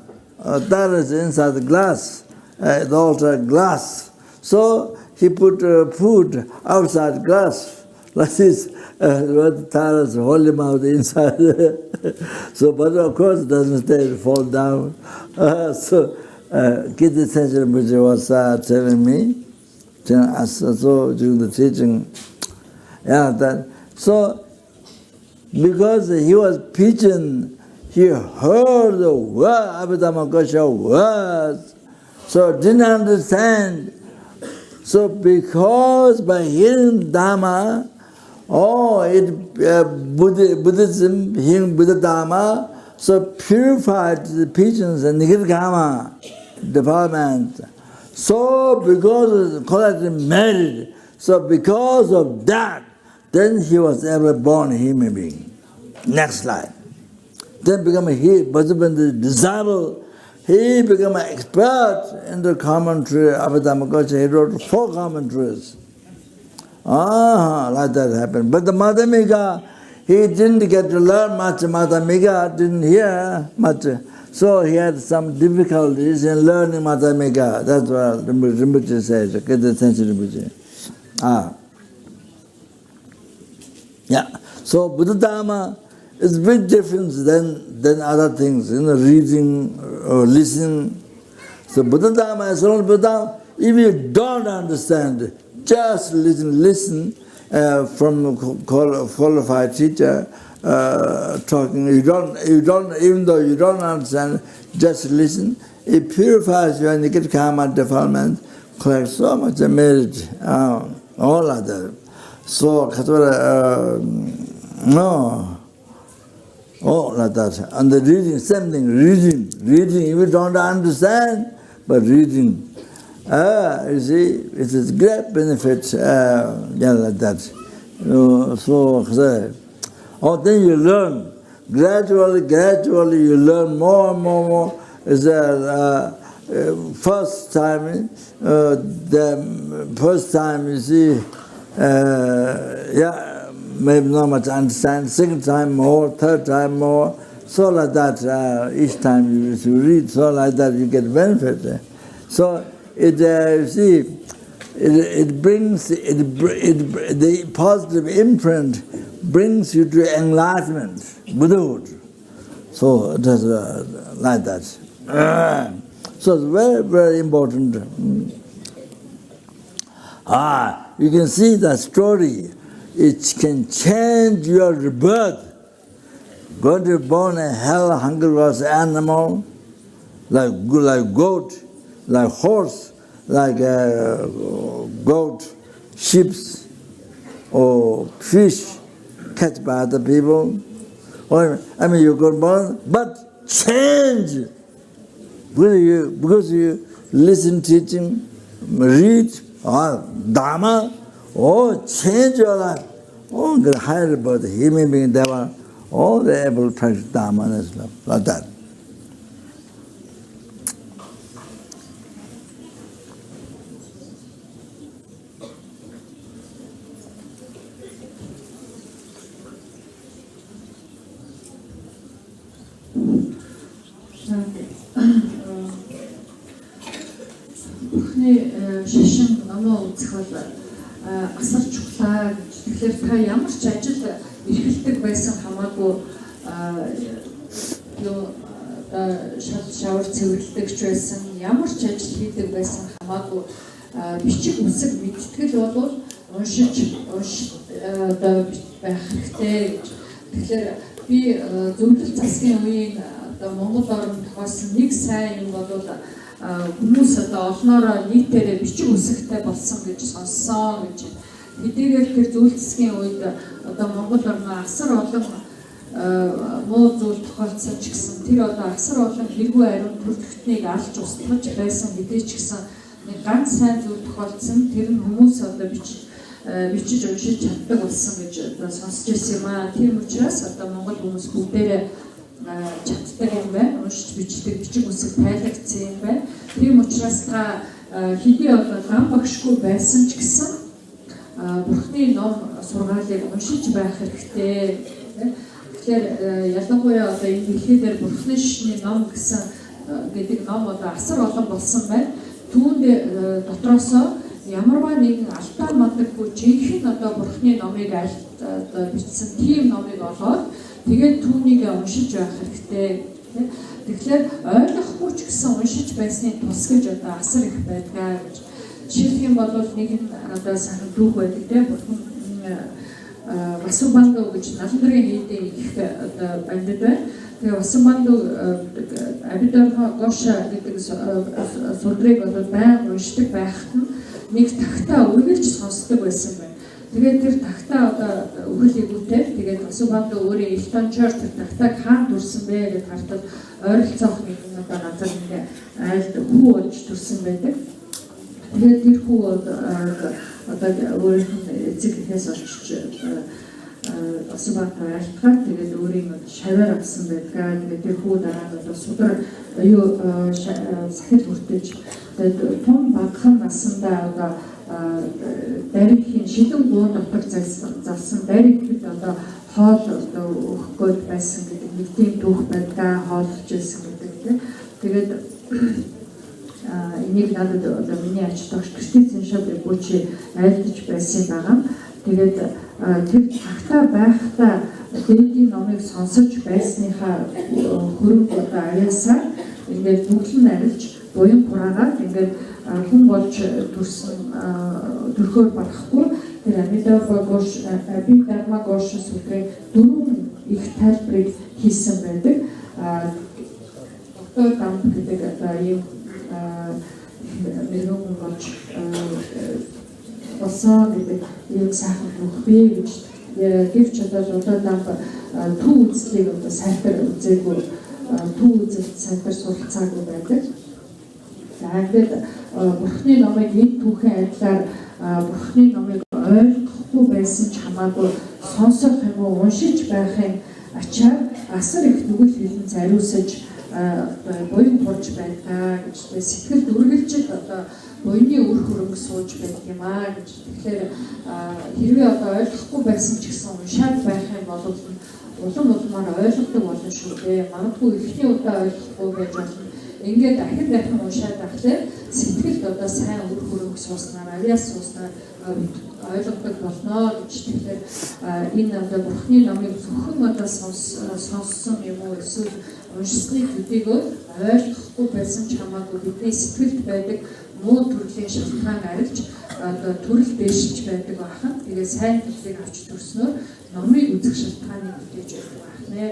Tara is inside the glass, the altar glass. So he put food outside glass, like this, with Tara's holy mouth inside. So, but of course it doesn't stay, it fall down. Гэгээнтэн Lam Bagsh was telling me, so during the teaching, so because he was preaching, he heard the word, Abhidhamma words, so didn't understand. So because by hearing Dhamma, Buddhism, hearing Buddha Dhamma, so purified the pigeons and Nigirgama development. So because of collected married, so because of that, then he was ever born a human being. Next life. Then become a disciple. He became an expert in the commentary of Abhidhamma. He wrote 4 commentaries. Like that happened. But the Madhyamika, he didn't get to learn much. Madhyamika didn't hear much. So he had some difficulties in learning Madhyamika. That's what Rinpoche says. Rinpoche. So Buddha Dhamma is a big difference than other things, reading or listening. So Buddha Dhamma is only Buddha Dhamma. If you don't understand, just listen from qualified teacher talking. You don't, even though you don't understand, just listen. It purifies you and you get karma development, collect so much merit, all like that. So, like that. And the reading, same thing, reading, if you don't understand, but reading. You see, it is great benefit, like that. Then you learn. Gradually you learn more and more. Is first time you see, maybe not much understand. Second time more, third time more. So like that, each time you read, so like that you get benefit. So it you see, it brings the positive imprint brings you to enlightenment, Buddhahood. So it is like that. So it's very, very important. You can see the story. It can change your rebirth. Going to be born a hell, hungry animal, like goat, like horse, like goat, sheep, or fish, catch by other people. Or, you got born, but change. Because you listen teaching, read, or Dhamma, change your life. Get higher about the human being, Deva, they're able to practice Dhamma and Islam, like that. Шашин намаа үзэх бол асар чухлаа гэж. Тэгэхээр та ямар ч ажил эрхэлдэг байсан хамаагүй шавар цэвэрлэгч байсан, ямар ч ажил хийдэг байсан хамаагүй бичиг үсэг мэдтгэл бол уншиж байх хэрэгтэй гэж. Тэгэхээр би зөвлөл засгийн үеийн Монгол орнд тохиолсон нэг сайн юм бол хүмүүс олноороо нийтээрээ бичиг үсэгтэй болсон гэж сонссон гэж. Хэдийгээр тэр зөвлөл засгийн үед Монгол орны асар олон муу зүйл тохиолдсон ч гэсэн тэр одоо асар олон хэрэггүй ариун төрөлхтнийг алж устгаж байсан хэдий ч гэсэн нэг ганц сайн зүйл тохиолдсон тэр нь хүмүүс одоо бичиж уншиж чаддаг болсон гэж одоо сонсч ирсэн юм аа. Тийм учраас одоо Монгол хүмүүс бүгдээрээ чаддаг юм байна. Уншиж бичдэг бичиг үсэг тайлбарлагдсан юм байна. Тийм учраас та хэдий одоо лам багшгүй байсан ч гэсэн Бурхны ном сургаалыг уншиж байх хэрэгтэй. Тэгэхээр ялангуяа одоо энэ дэлхий дээр Бурхны шишний ном гэсэн гэдэг ном одоо асар олон болсон байна. Түүнд дотроосоо ямарваа нэгэн алдаа мандаггүй жинхэнэ одоо Бурхны номыг одоо бичсэн тийм номыг олоод тэгээд түүнийг уншиж байх хэрэгтэй. Тэгэхээр ойлгохгүй ч гэсэн уншиж байсны тус гэж одоо асар их байдгаа гэж. Жишээлх юм бол нэг нь одоо санаа дүүх байдаг тийм Бурхан Васубанду гэж налдрын хийдийн их одоо амьд байна. Тэгээ Васубанду Абидарха Гоша гэдэг сурдрыг одоо байнга уншдаг байхад нь нэг тагтаа үргэлж сонсдог байсан байна. Тэгээд тэр тагтаа одоо өгөл игүүтэй тэгээд Васубанду өөрийн их тончоор тэр тагтааг хаан дүрсэн бэ гэж хартал ойролцоох нэгэн одоо газар ингээ айлд хүү болж дүрсэн байдаг. Тэгээд тэр хүү одоо өөрийн эцэг эхээс олчиж Васубанду айлтгаад тэгээд өөрийн шаваар авсан байдгаа. Тэгээд тэр хүү дараа нь одоо судар юу сахил хүртэж тэгээд том багахан насандаа одоо дарихийн шидэн гуун дотор залсан дарихэд одоо хоол одоо өгөх гээд байсан гэдэг нэг тийм түүх байдгаа хоолж байсан гэдэг тийм. Тэгээд энийг надад одоо миний ач тогч Багш Зопа Ринбучи-Айлдвар-1 байсан байгаа. Тэгээд тэр тагтаа байхдаа дээдийн номыг сонсож байсныхаа хөрөнгө одоо авьяасаар ингээд бүгд нь арилж буян хураагаад ингээд хүн болж төрхөөр барахгүй тэр Абидарма Гош сүлрээ дөрвөн их тайлбарыг хийсэн байдаг. Доктор Дамп гэдэг одоо ийм мэрэгэн болж болсон гэдэг ийм сайхан нөхбий гэж гэвч одоо Дамп төв үзлийг одоо сайтар үзээгүй төв үзэлт сайтар суралцаагүй байдаг. За тэгээд Бурхны номыг энэ түүхэн адилаар Бурхны номыг ойлгохгүй байсан ч хамаагүй сонсох юм уу уншиж байхын ачаар асар их нүгэл хэлэн зариусаж буян хурж байлаа гэж сэтгэл дүргэлжид одоо буйны үр хөрөнгө сууж байдаг юм аа гэж. Тэгэхээр хэрвээ одоо ойлгохгүй байсан ч гэсэн уншаад байх юм бол улам улмаар ойлгодог болно шүү дээ. Магадгүй эхний удаа ойлгохгүй байж болно. Ингээд дахин уншаад байхлаа сэтгэлд одоо сайн үр хөрөнгө сууснаар авьяас сууснаар ойлгодог болно гэж. Тэгэхээр энэ одоо Бурхны номыг зөвхөн одоо сонссон юм уу эсвэл уншсны төдийгөө ойлгохгүй байсан ч хамаагүй бидний сэтгэлд байдаг муу төрлийн шалтгаан арилж одоо төрөл дэшиж байдаг бахан. Тэгээ сайн төрлийг авч төрснөөр номыг үзэх шалтгааныг бүтээж байдаг бахнэ.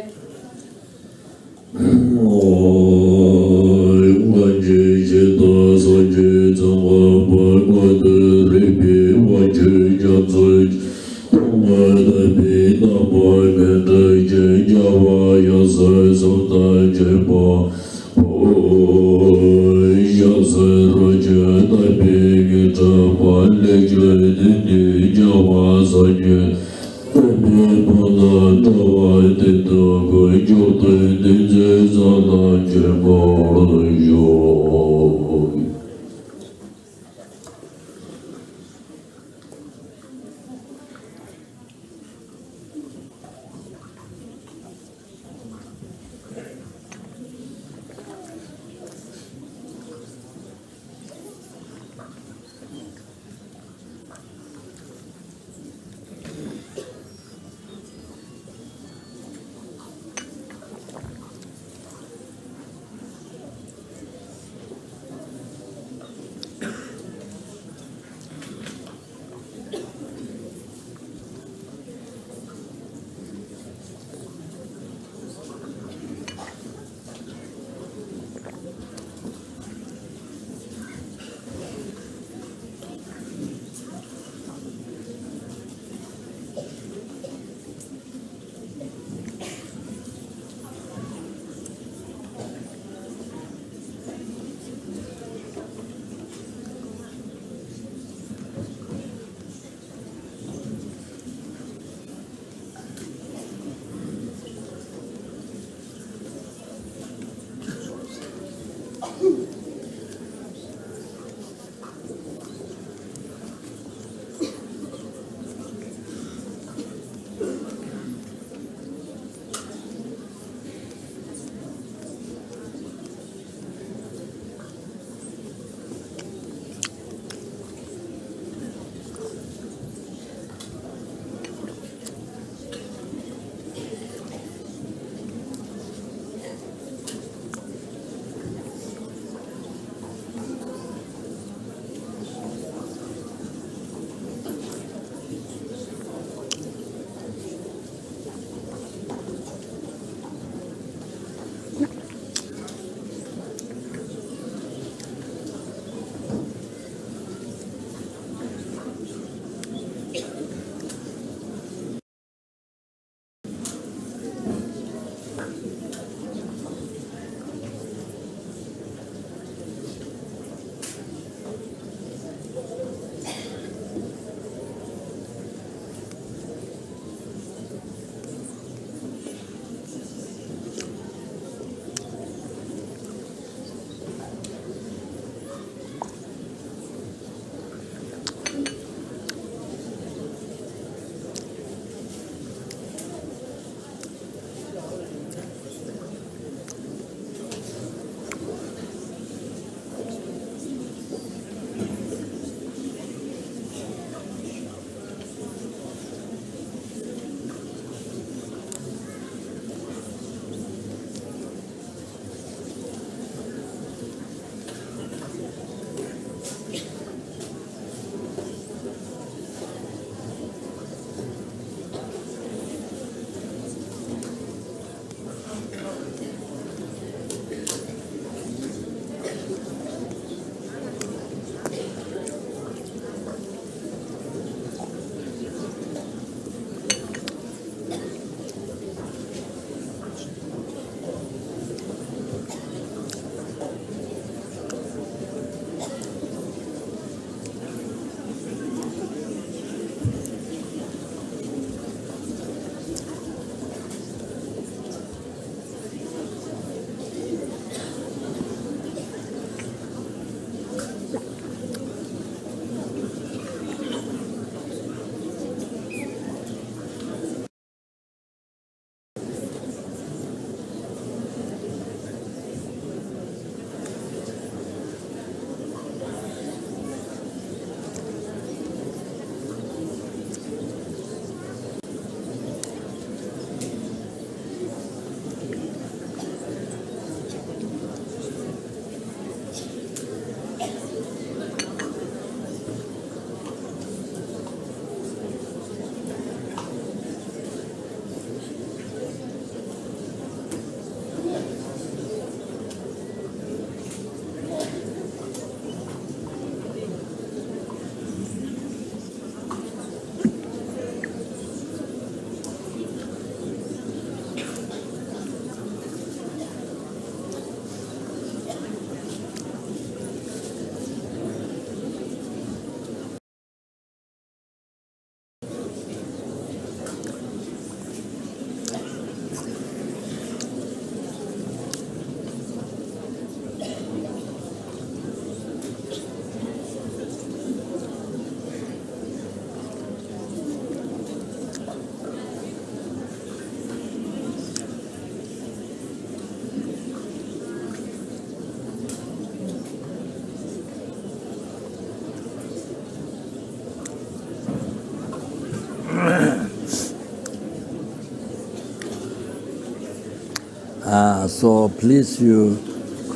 So please you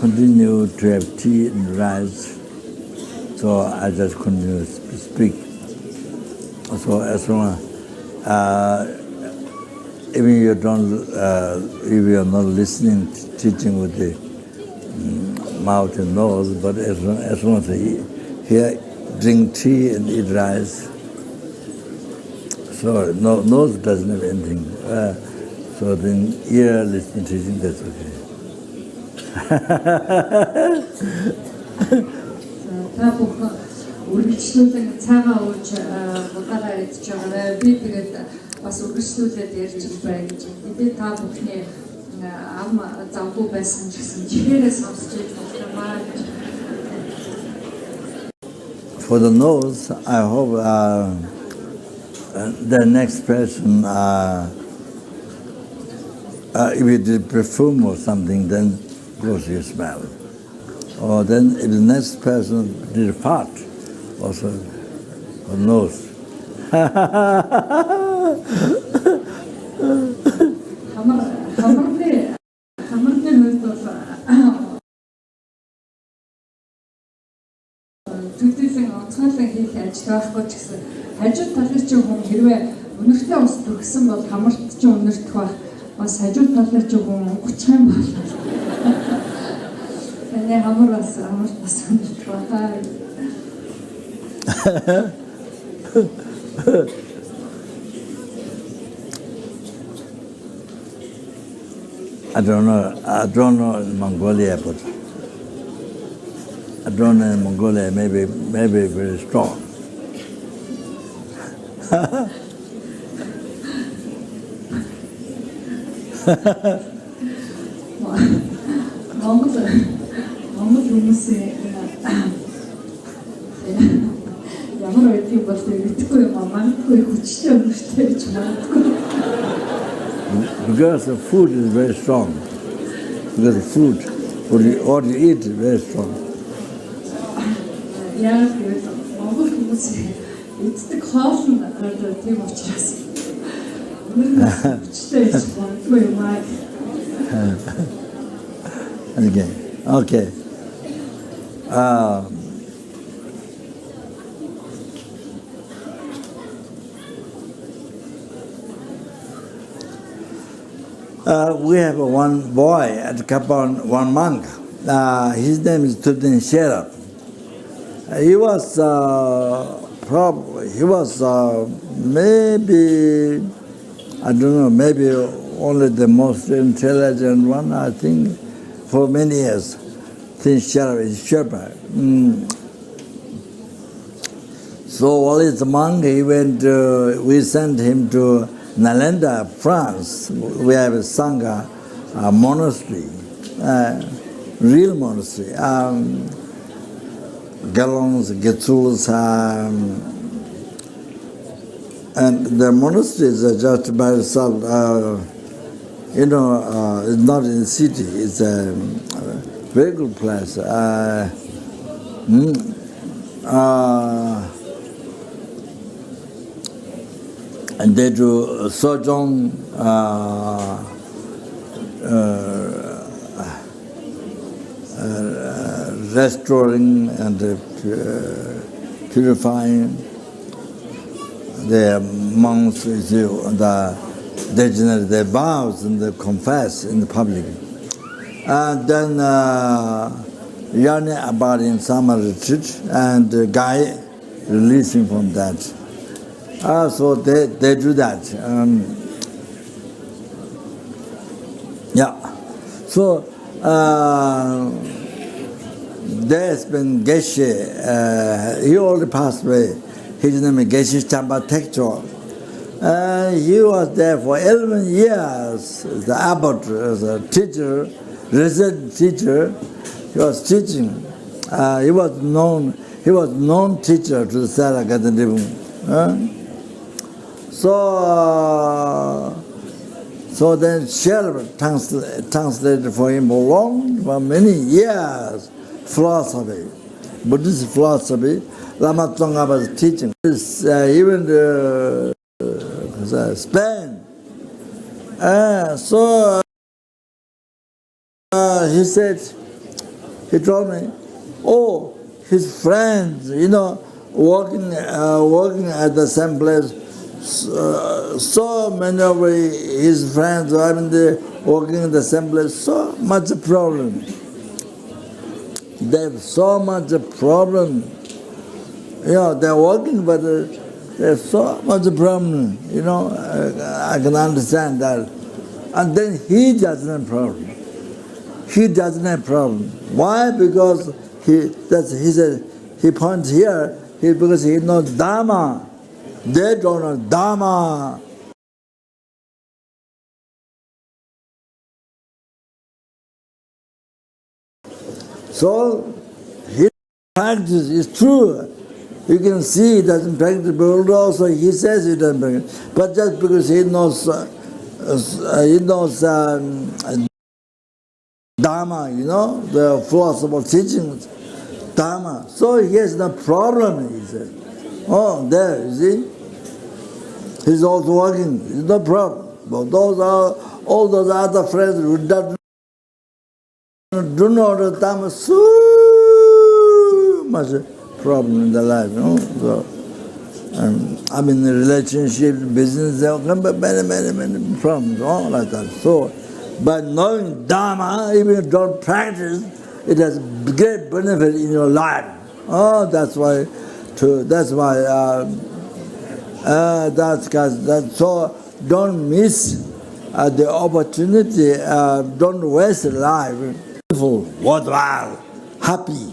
continue to have tea and rice. So I just continue to speak. So as long as even you don't, if you are not listening, teaching with the mouth and nose, but as long as you hear, drink tea and eat rice. So nose doesn't have anything. So then ear listening, teaching, that's okay. Үргэлжлүүлэн цагаан ууж удаага идж байгаарай. Би тэгээд бас үргэлжлүүлээд ярьж бай гэж. Би та бүхний ам завгүй байсан ч гэсэн чихээрээ сонсч байгаа гэж. For the nose, I hope the next person, if you did perfume or something, then goes your smell. Or then if the next person did fart, also or nose. Төдийлэн онцгойлон хийх ажил байхгүй ч гэсэн хажууд талын чинь хүн хэрвээ өнөртэй ус төгсөн бол хамарт чинь өнөртөх байх. Бас хажууд талын чинь хүн онгоцох юм бол. Эне хамар бас өнөртөх байх. I don't know in Mongolia, but I don't know in Mongolia, maybe very strong. Монгол хүмүүсээ ямар байдгийг бол мэдэхгүй юм аа. Магадгүй хүчтэй өнөртэй гэж магадгүй. Because the food is very strong. Because the food, what you eat is very strong. Яг тэгээд монгол хүмүүс эддэг хоол нь тийм учраас хүчтэй гэж магадгүй юм аа. Okay. We have one boy at Kapon, one monk. His name is Tudin Sherab. He was maybe, I don't know, maybe only the most intelligent one, I think, for many years. Tudin Sherab is Sherpa. So while he's a monk, we sent him to Nalanda, France. We have a Sangha monastery, real monastery. Galons, Getsuls, and the monasteries are just by itself. It's not in the city. It's a very good place. And they do sojong, restoring and purifying the monks, they generate their vows and they confess in the public. And then yearning about in summer retreat and Guy releasing from that. So they do that. So there's been Geshe. He already passed away. His name is Geshe Chamba Tekcho. He was there for 11 years. The abbot, as a teacher, resident teacher. He was teaching. He was known teacher to the Sarakatanibum. So then Sherpa translated for him for many years, philosophy, Buddhist philosophy. Lama Tsonga was teaching. Even Spain. So he said, he told me, oh, his friends, working at the same place, so many of his friends are working in the same place, so much problem. They have so much problem. They're working, but there's so much problem. I can understand that. And then he doesn't have problem. He doesn't have problem. Why? Because he said, he points here, because he knows Dharma. They don't know Dharma. So his practice is true. You can see he doesn't practice, but also he says he doesn't practice. But just because he knows Dharma, the philosophical teachings, Dharma. So he has no problem, he said. Oh, there, you see? He's also working, there's no problem. But all those other friends who do not know Dharma, so much problem in their life, So, in the relationship, business, there come many problems, all like that. So, by knowing Dharma, even if you don't practice, it has great benefit in your life. Oh, that's why. So don't miss the opportunity. Don't waste life. Beautiful, worthwhile, happy,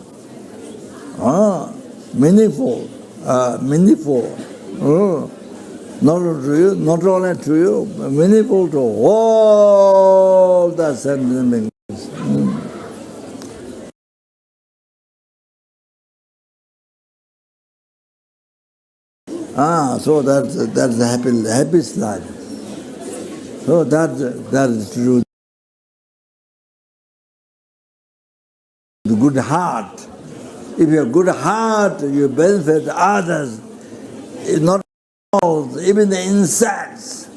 meaningful. Not only to you, but meaningful to all the sentient. So that's the happiest life. So that is true. The good heart. If you have good heart, you benefit others. It's not all, even the insects.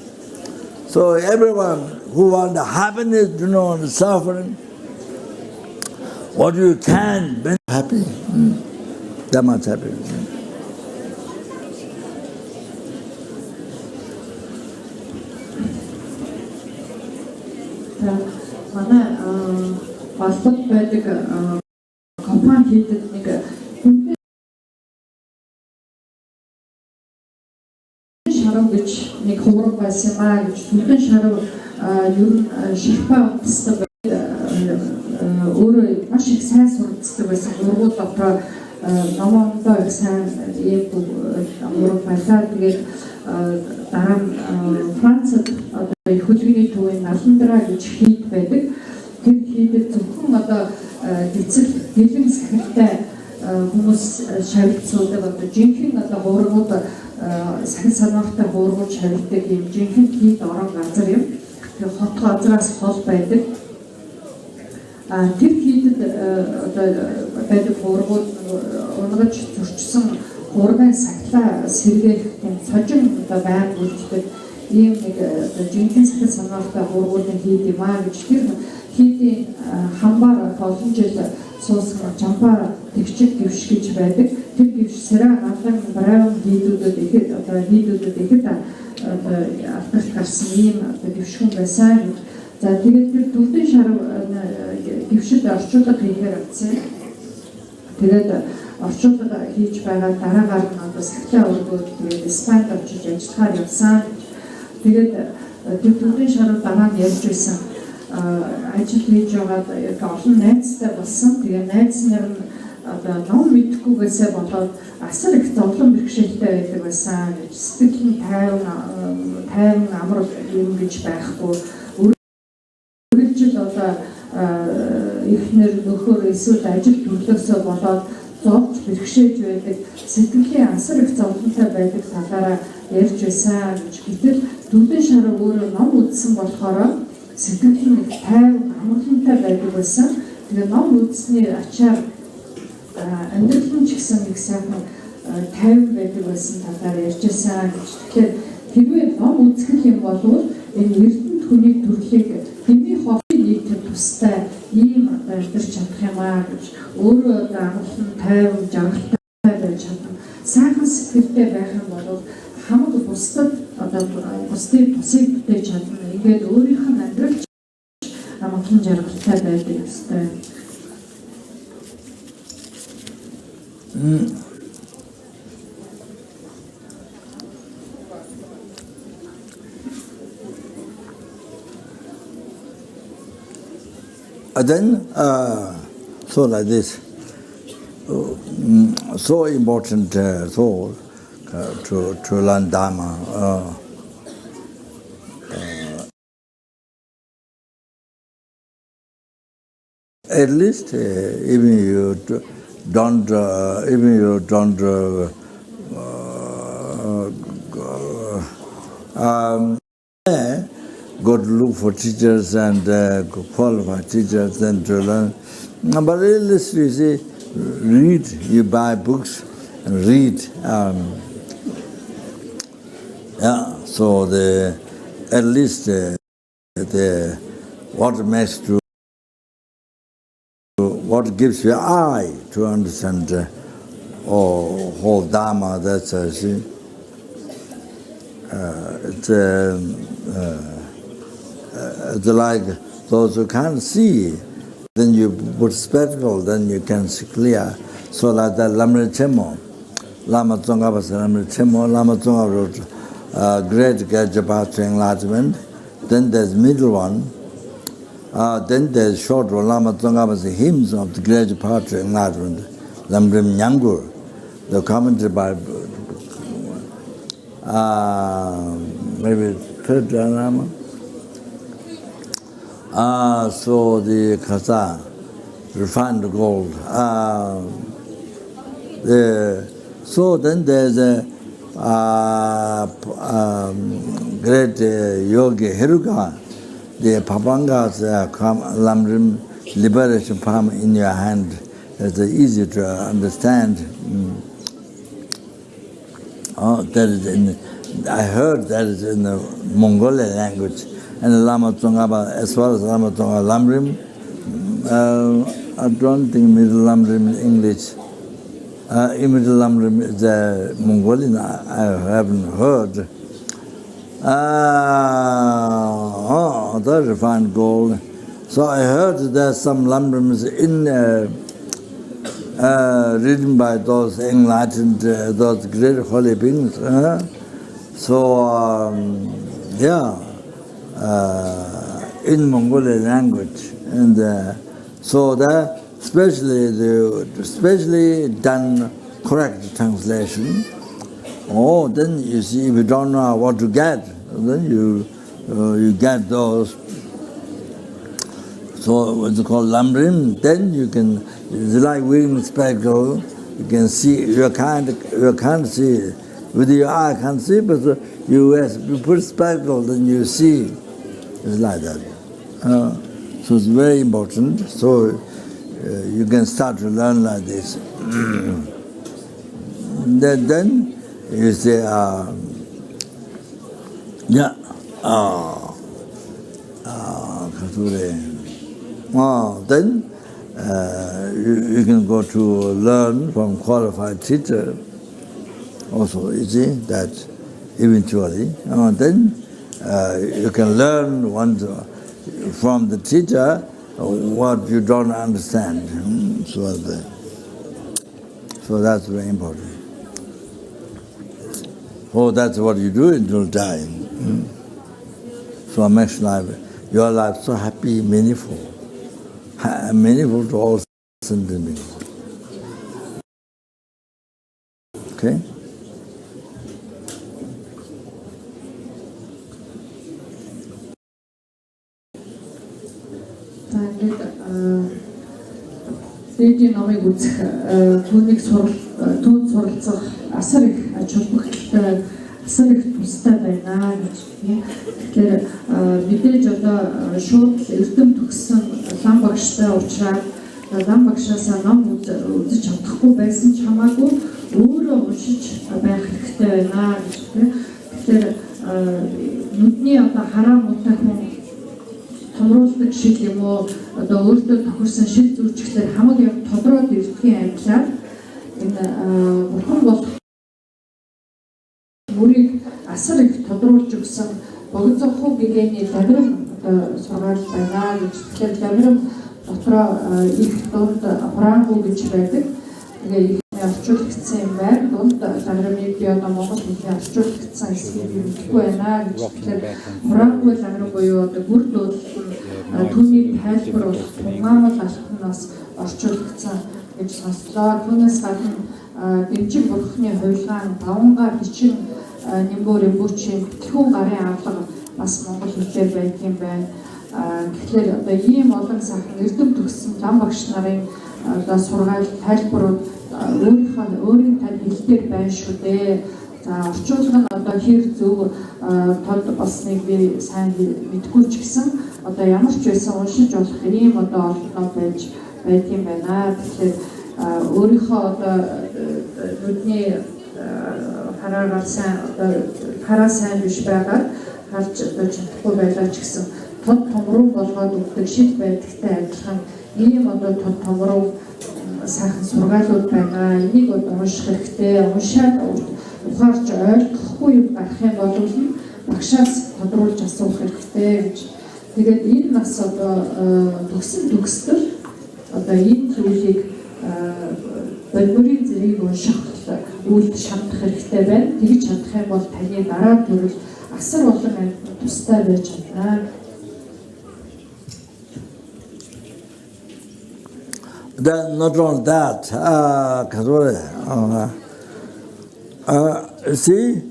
So everyone who wants the happiness, the suffering, what you can be happy, that much happy. манай олбод байдаг компани хийдэг нэг шарав гэж нэг хувраг байсан маа гэж түлхэн шарав ер нь ширхбай утастай өөрөө маш их сайн суралцдаг байсан ургууд дотроо номондоо их сайн ийм ургууд байлаа. Тэгээд дараа нь Францад их хөдөлгөөний төвийн наландраа гэж хийд байдаг. Тэр хийдэг зөвхөн гэцэл гэлэн сахилтай хүмүүс шавьцуулдаг жинхэнэ хуургууд сахил санаахтай хуургууд шавьдаг юм жинхэнэ хийд орон газар юм. Тэр хот газраас хол байдаг. Тэр хийдэд байдаг хуургууд унгаж зөрчсөн хуургын сахилаа сэргээх тийм сожин байг үлддэг. Ийм нэг жинхэнэ сахил санаахтай хуургуудын хийд юм гэж тэр хийдийн хамбаар олон жил суусан чампаа тэгчиг гівш гэж байдаг. Тэр гівш сэрэ галан браун хийдүүдэд ихэд алдарт гарсан ийм гівшхэн байсан. За тэгээд тэр дүлдэн шарав гівшэд орчуулга хийхээр авсан. Тэгээд орчуулга хийж байгаа дараагаар нь сахилаа өргөөд тэгээд Испанд очиж ажиллахаар явсан. Тэгээд тэр дүлдэн шарав дараа нь ярьж байсан. Ажил хийж байгаад олон найзтай болсон. Тэгээ найз нар нь ном мэдхгүйгээсээ болоод асар их зовлон бэрхшээлтэй байдаг байсан гэж сэтгэл нь тайван амар юм гэж байхгүй. Үргэлжил эхнэр нөхөр эсвэл ажил төрлөөсөө болоод зовж бэрхшээж байдаг. Сэтгэлийн асар их зовлонтой байдаг талаараа ярьж байсан гэж. Гэтэл дүлдэн шарав өөрөө ном үзсэн болохоор сэтгэл нь тайван амгалантай байдаг байсан. Тэгээ ном үзсний ачаар амьдрал нь ч гэсэн нэг сайхан тайван байдаг байсан талаар ярьжсэн гэж. Тэгэхээр хэрвээ ном үзэх юм бол энэ эрдэнэт хүний төрлийг хэний хоолыг нийтэх тустай ийм чадмаа гэж өөрөө амгалан тайван жаргалтай байж чадна. Сайхан сэтгэлтэй байх юм бол хамаг бусдад одоо бусдыг тусыг бүтээж чадна. Ингээд өөрийнх нь амьдралч амгалан жаргалтай байдаг ёстой. Then, so like this, so important to learn Dharma. At least, even you don't go to look for teachers and qualified teachers and to learn. But at least you see, read, you buy books and read. So at least what gives you eye to understand whole Dharma, that's see. It's like those who can't see, then you put spectacle, then you can see clear. So like that Lama Tsongkhapa Lama Tsongkhapa wrote Great Path to Enlightenment. Then there's middle one. Then there's short one, Lama Tsongkhapa's hymns of the Great Path to Enlightenment. Lamrim Nyangur, the commentary by maybe third Lama. So the Kasa, refined gold. So then there's a great yogi, Heruka, the Papanga's Lamrim liberation palm in your hand. It's easy to understand. That is I heard that is in the Mongolian language. And the Lama Tsongkhapa, as well as Lama Tsongkhapa Lamrim, I don't think Middle Lamrim in English. Middle Lamrim is Mongolian, I haven't heard. That's refined gold. So I heard there's some Lamrims in written by those enlightened, those great holy beings. In Mongolian language, and so that especially done correct translation. Then you see, if you don't know what to get, then you get those. So what's called Lamrim. Then you can, it's like wearing spectacle. You can see. You can't see with your eye. Can't see, but you put spectacle, then you see. It's like that. So it's very important. So you can start to learn like this. Then you say, then you can go to learn from qualified teacher. Also, you see that eventually. Then you can learn from the teacher what you don't understand. So that's very important. That's what you do until dying. So it makes your life so happy, meaningful to all sentient beings. Okay? Дэдийн номыг үзэх түүнийг түүнд суралцах асар их ач холбогдолтой асар их тустай байна гэж тийм. Тэгэхээр мэдээж одоо шууд эрдэм төгссөн Лам багштай уулзаад Лам багшаасаа ном үзэж чадахгүй байсан ч хамаагүй өөрөө уншиж байх хэрэгтэй байна гэж тийм. Тэгэхээр нүдний одоо хараа муутай хүн томруулдаг шил юм уу одоо өөртөө тохирсон шил зүйчгэлээр хамаг яг тодорхойд ирдгийн адилаар энэ бурхан бол мөрийг асар их тодруулж өгсөн богцохоо гэгэний ламирам одоо сургаал байгаа гэж тэгэхээр ламирам дотроо их дунд хурангу гэж байдаг. Тэгээ орчуулагдсан юм байна. Дунд ламирамыг би одоо монгол хэлээр орчуулагдсан эсгийг мэдгүй байна гэж тэгэхээр хурангу ламирам буюу одоо бүр дуулал түүний тайлбар болох тунгаамал алтнаас орчуулагдсан гэж сонслоо. Түүнээс гадна дэмжиг бурхны хувилгаан давангаар хичин Нэмбүр Ринбучи тэхүүн гарын авлага бас монгол хэлээр байдаг юм байна. Тэгэхээр одоо ийм олон сайхан эрдэм төгссөн лам багш нарын одоо сургаал тайлбарууд өөрийн тань хэлээр байна шүү дээ. За орчуулга нь одоо хэр зөв тод болсныг би сайн мэдгүй ч гэсэн одоо ямар ч байсан уншиж болох ийм одоо олоноо байж байдаг юм байна. Тэгэхээр өөрийнхөө одоо нүдний хараа сайн биш байгаад харж одоо чадахгүй байлаа ч гэсэн тод томруу болгоод өгдөг шил байдагтай адилхан ийм одоо тод томруу сайхан сургаалууд байгаа. Энийг одоо унших хэрэгтэй. Уншаад ухаарч ойлгохгүй юм гарах юм бол багшаас тодруулж асуух хэрэгтэй гэж. Тэгээд энэ бас одоо төгсдөл одоо энэ зүйлийг бодмөрийн зэргийг унших үйлд шаардах хэрэгтэй байна. Тэгж чадах юм бол таны дараа төрөл асар олон амьд тустай байж чадна. Not only that, see,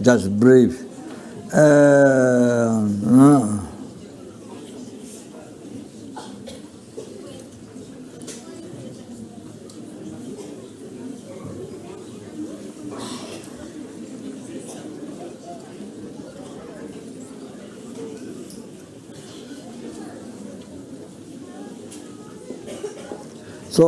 just brief. So,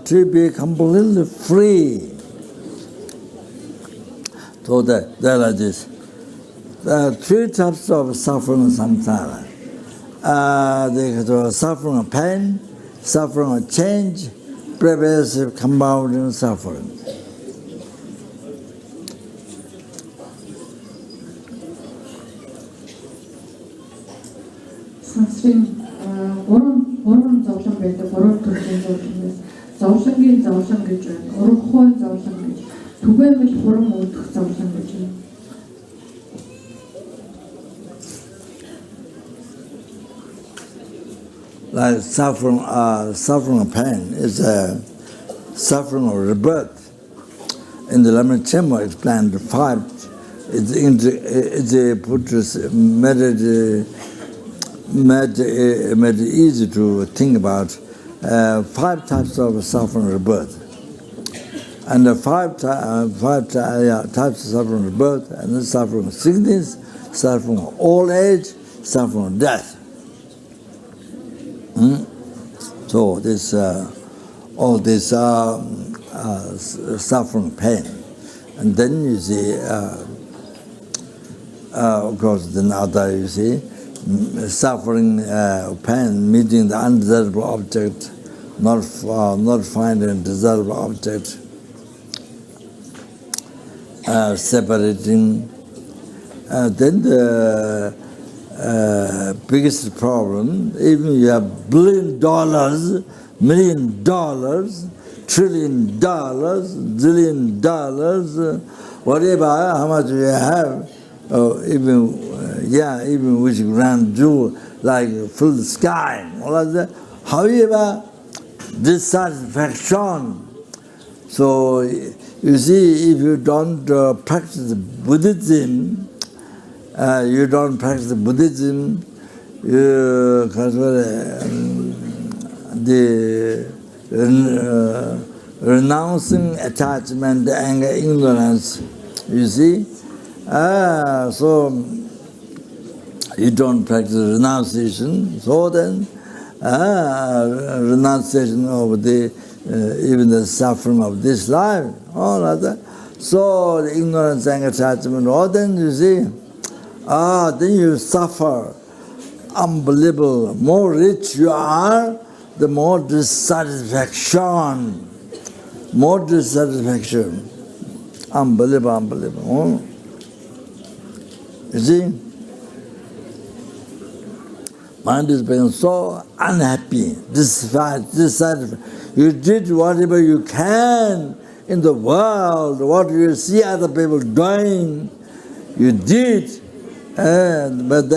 to be completely free, so that there are this three types of suffering samsara. The suffering of pain, suffering of change, pervasive compounding suffering. Сонсрын гурван зовлон байдаг. Гурван төрлийн зовлон байна. Зовлонгийн зовлон гэж байна. Урахуй зовлон гэж. Түгээмэл хурам үүдэх зовлон гэж байна. Like suffering of pain is a suffering of rebirth. In the Lama Chema explained the five. It's made it easy to think about five types of suffering rebirth. And the five types of suffering rebirth, and the suffering of sickness, suffering of old age, suffering of death. So this all this suffering pain, and then you see, of course, then other you see. Suffering pain, meeting the undesirable object, not finding a desirable object, separating. Then the biggest problem, even you have $1 billion, $1 million, $1 trillion, $1 zillion, whatever, how much you have, even which grand jewel, like fill the sky, all of that. However, dissatisfaction. So you see, if you don't practice Buddhism, renouncing attachment, anger, ignorance, you see. So you don't practice renunciation, so then renunciation of the even the suffering of this life, all other. So the ignorance, anger, attachment, all then you see, then you suffer. Unbelievable. More rich you are, the more dissatisfaction. More dissatisfaction. Unbelievable, unbelievable. You see? Mind is being so unhappy, dissatisfied. You did whatever you can in the world, what you see other people doing, you did, but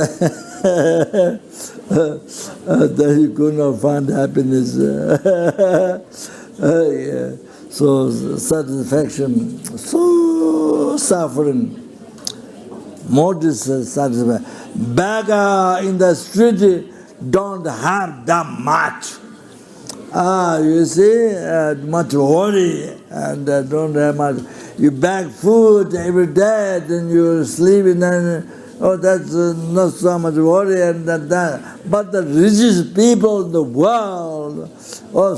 then you could not find happiness. Yeah. So satisfaction, so suffering, more dissatisfaction. Beggar in the street don't have that much. You see, much worry and don't have much. You beg food every day, then you sleep and then, that's not so much worry and that. But the richest people in the world,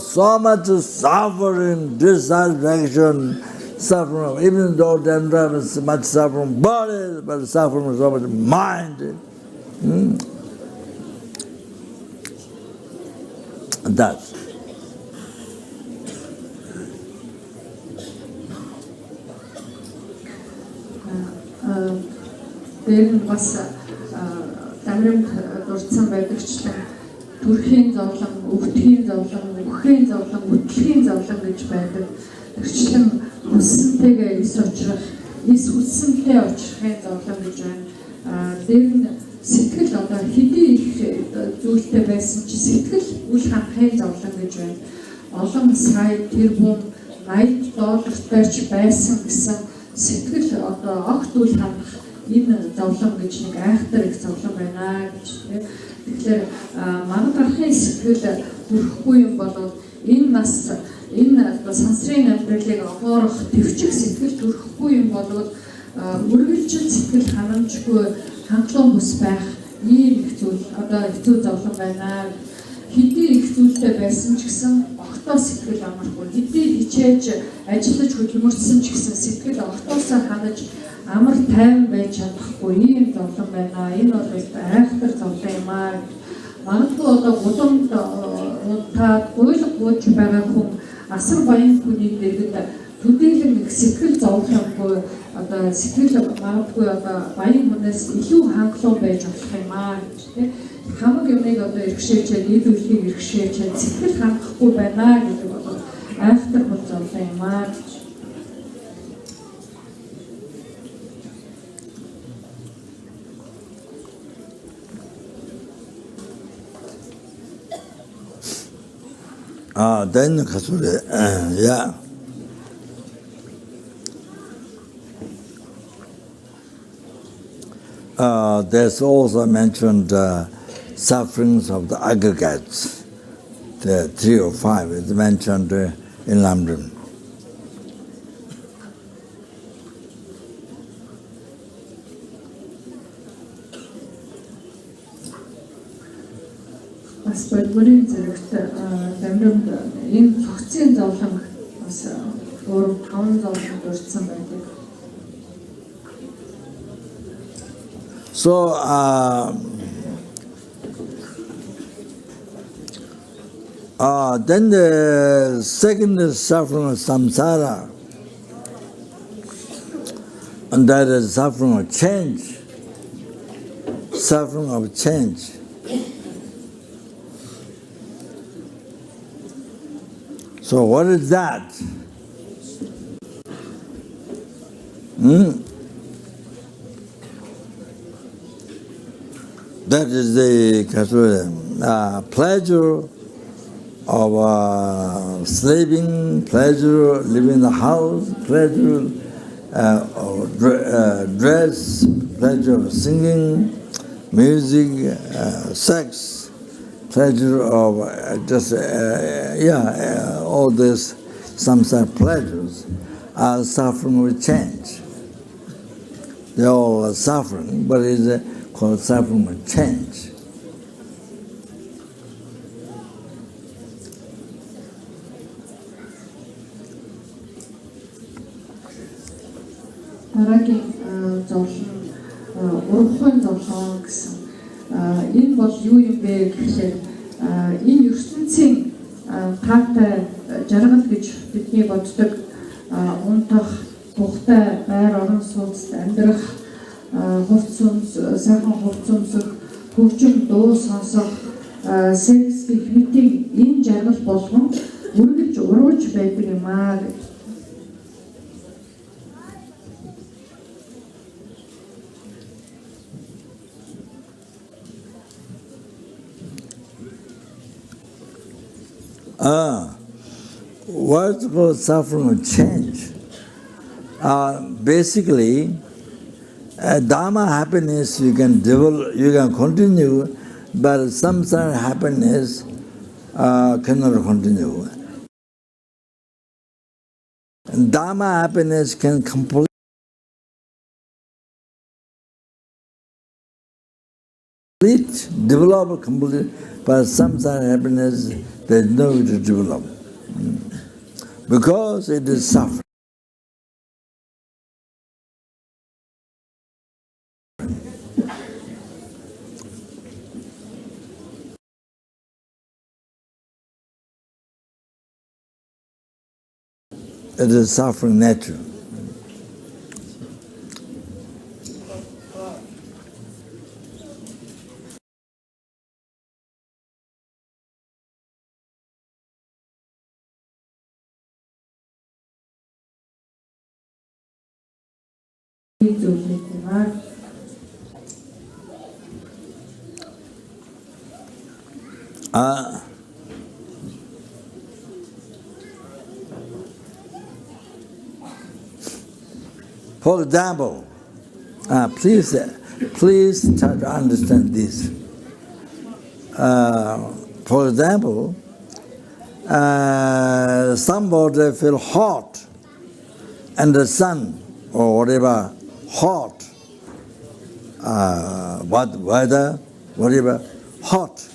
so much suffering, dissatisfaction, suffering, even though they don't have much suffering body, but suffering so much mind. That's. Дээр нь бас дамрын дурдсан байдагчлан төрхийн зовлон, өвдгийн зовлон, үхэхийн зовлон, үтлэгийн зовлон гэж байдаг. Тэрчлэн хүссэнтэйгээ ис учрах, ис хүссэнтэй очихын зовлон гэж байна. Дээр нь сэтгэл одоо хэдий их зүйлтэй байсан ч сэтгэл үл ханхын зовлон гэж байна. Олон сая тэрбум $80 ч байсан гэсэн сэтгэл одоо огт үл ханах энэ зовлон гэж нэг айхтар их зовлон байна гэж тийм. Тэгэхээр манай гарахын сэтгэл бүрхгүй юм бол энэ нас энэ сансрын амьдралыг оорох төвчих сэтгэл төрөхгүй юм бол үргэлжил сэтгэл ханамжгүй хангалуун бус байх ийм их зүйл одоо хэцүү зовлон байна. Хэдий их зүйлтэй байсан ч гэсэн огтоо сэтгэл амархгүй. Хэдий хичээж ажиллаж хөдөлмөрсөн ч гэсэн сэтгэл огтоосоо ханаж амар тайван байж чадахгүй ийм зовлон байна. Энэ бол айхтар зовлон юм аа. Магадгүй одоо гудамд та гуйлг гууж байгаа хүн асар баян хүний дэргэд төдийлөн их сэтгэл зовлонгүй одоо сэтгэл магадгүй одоо баян хүнээс илүү хангалуун байж болох юм аа гэж тийм. Хамаг юмыг одоо иргэшээчээд нийлүүлэхийг иргэшээчээд сэтгэл хангахгүй байна гэдэг бол айхтар бол зовлон юм аа гэж. Then yeah. There's also mentioned sufferings of the aggregates. The 3 or 5 is mentioned in London. Бас бодмөрийн зэрэгт дамжимд энэ цогцын зовлон бас 4-5 зовлон дурдсан байдаг. So then the second is suffering of samsara, and that is suffering of change. Suffering of change. So what is that? That is the pleasure of sleeping, pleasure living in the house, pleasure of dress, pleasure of singing, music, sex, pleasure of all these samsara pleasures are suffering with change. They all are suffering, but it's called suffering of change. Дараагийн зовлон урахын зовлон гэсэн энэ бол юу юм бэ гэхээр энэ ертөнцийн таатай жаргал гэж бидний боддог унтах, тухтай байр орон сууцд амьдрах, хувц өмс, сайхан хувц өмсөх, хөгжим дуу сонсох, секс гэх мэтийн энэ жаргал болгон үргэлж урууж байдаг юм аа гэж. What's called suffering of change? Basically, Dharma happiness you can develop, you can continue, but samsara happiness cannot continue. And Dharma happiness can completely develop completely, but samsara happiness there is no way to develop because it is suffering. It is suffering nature. For example, please try to understand this. For example, somebody feel hot, and the sun or whatever hot, weather, whatever hot.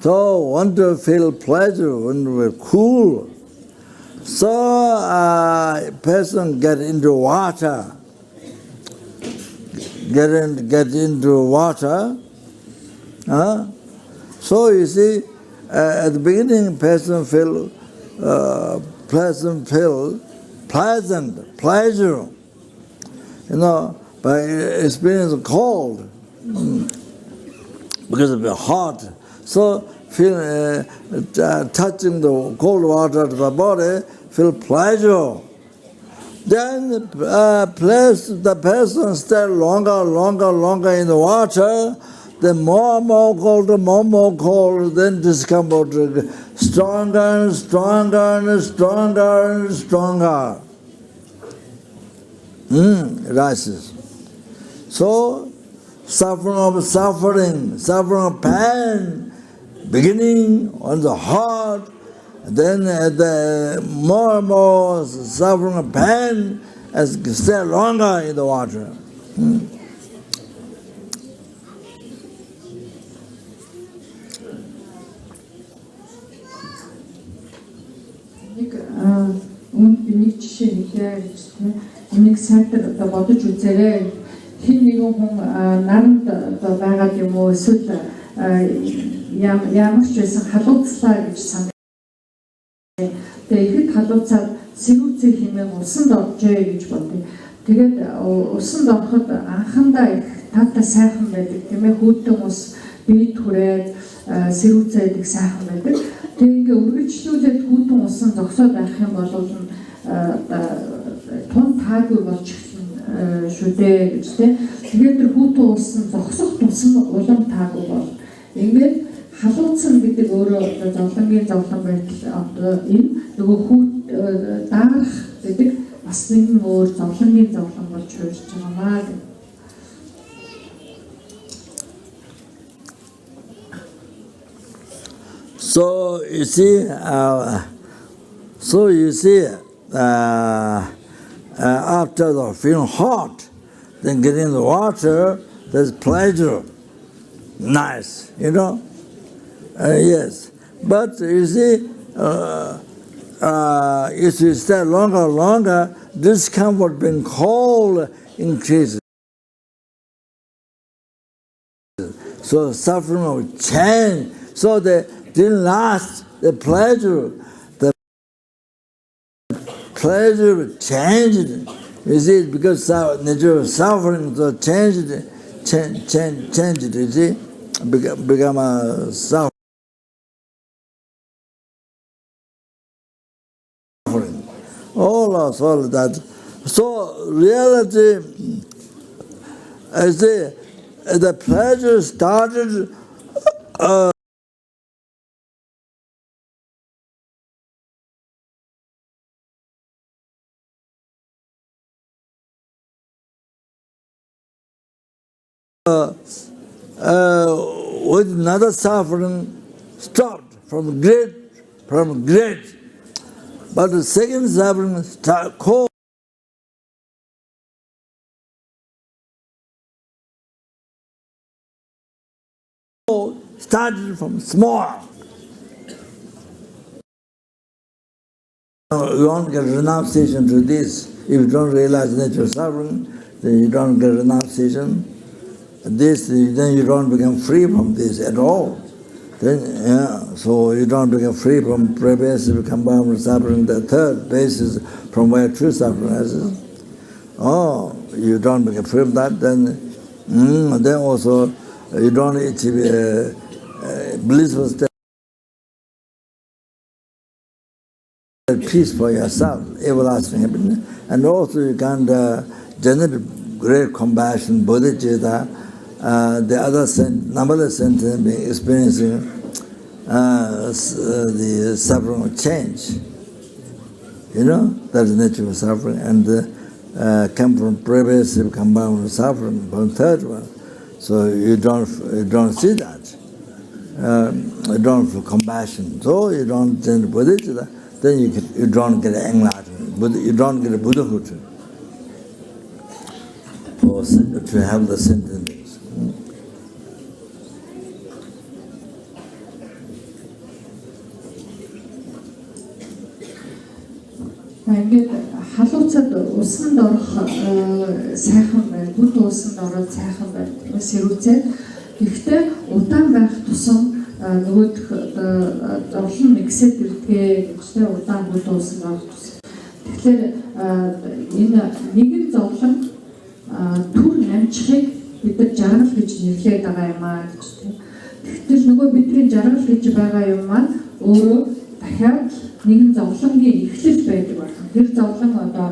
So want to feel pleasure, want to feel cool. So a person get into water, get into water. So you see, at the beginning, person feel pleasant, pleasure. By experience of cold, because of the hot. So feel touching the cold water to the body, feel pleasure. Then the person stay longer in the water, then more cold, then discomfort stronger and stronger. Rises. So suffering of pain, beginning on the heart, then the more and more suffering of pain as stay longer in the water. Энийг сайтар одоо бодож үзээрэй. Хин нэгэн хүн наранд одоо байгаа юм уу эсвэл ямар ч байсан халууцлаа гэж санаа. Тэгээд ихэд халууцаад сэрүүцээ хэмээн усанд оржээ гэж бодъё. Тэгээд усанд ороход анхандаа их таатай сайхан байдаг тийм ээ, хүүтэн ус бие түрээд сэрүүцээ байдаг сайхан байдаг. Тэгээд ингээ үргэлжлүүлээд хүүтэн усан зогсоод байх юм бол тун таагүй болж эхэлнэ шүү дээ гэж тийм. Тэгээд тэр хүүтэн усан зогсох тусам улам таагүй бол ингээд халууцсан гэдэг өөрөө зовлонгийн зовлон байдал одоо энэ нөгөө хүүт даарах гэдэг бас нэгэн өөр зовлонгийн зовлон болж хуурж байгаамаа гэх. So you see, after the feeling hot, then get in the water, there's pleasure. Nice, you know? Yes. But you see, if you stay longer, discomfort being cold increases. So suffering will change. So they didn't last. The pleasure changed. You see, because nature of suffering, so changed. You see, become a suffering. All that. So reality, I say, the pleasure started with another suffering stopped from great. But the second suffering started from small. You don't get renunciation to this. If you don't realize nature of suffering, then you don't get renunciation. Then you don't become free from this at all. So you don't become free from pervasive compound suffering. The third basis from where true suffering arises. You don't become free from that, then also you don't achieve blissful state, peace for yourself, everlasting happiness, and also you can generate great compassion, bodhicitta. The other numberless sentient being experiencing the suffering of change. You know, that's the nature of suffering, and come from pervasive compound suffering from third one. So you don't see that. You don't feel compassion. So you don't generate bodhicitta. Then you don't get enlightenment. You don't get a Buddhahood to have the sentient beings. Ингээд халууцад усанд орох сайхан байна. Бүд усанд ороод сайхан байна. Сэрүүцээ. Гэхдээ удаан байх тусам нөгөөх зовлон нэгсэд ирдгээ гэжтэй удаан бүд усанд орох тусам. Тэгэхээр энэ нэгэн зовлон түр амжихыг бид нар жаргал гэж нэрлээд байгаа юм аа гэж тийм. Тэгтэл нөгөө бидний жаргал гэж байгаа юм маань өөрөө дахиад нэгэн зовлонгийн эхлэл байдаг байна. Тэр зовлон одоо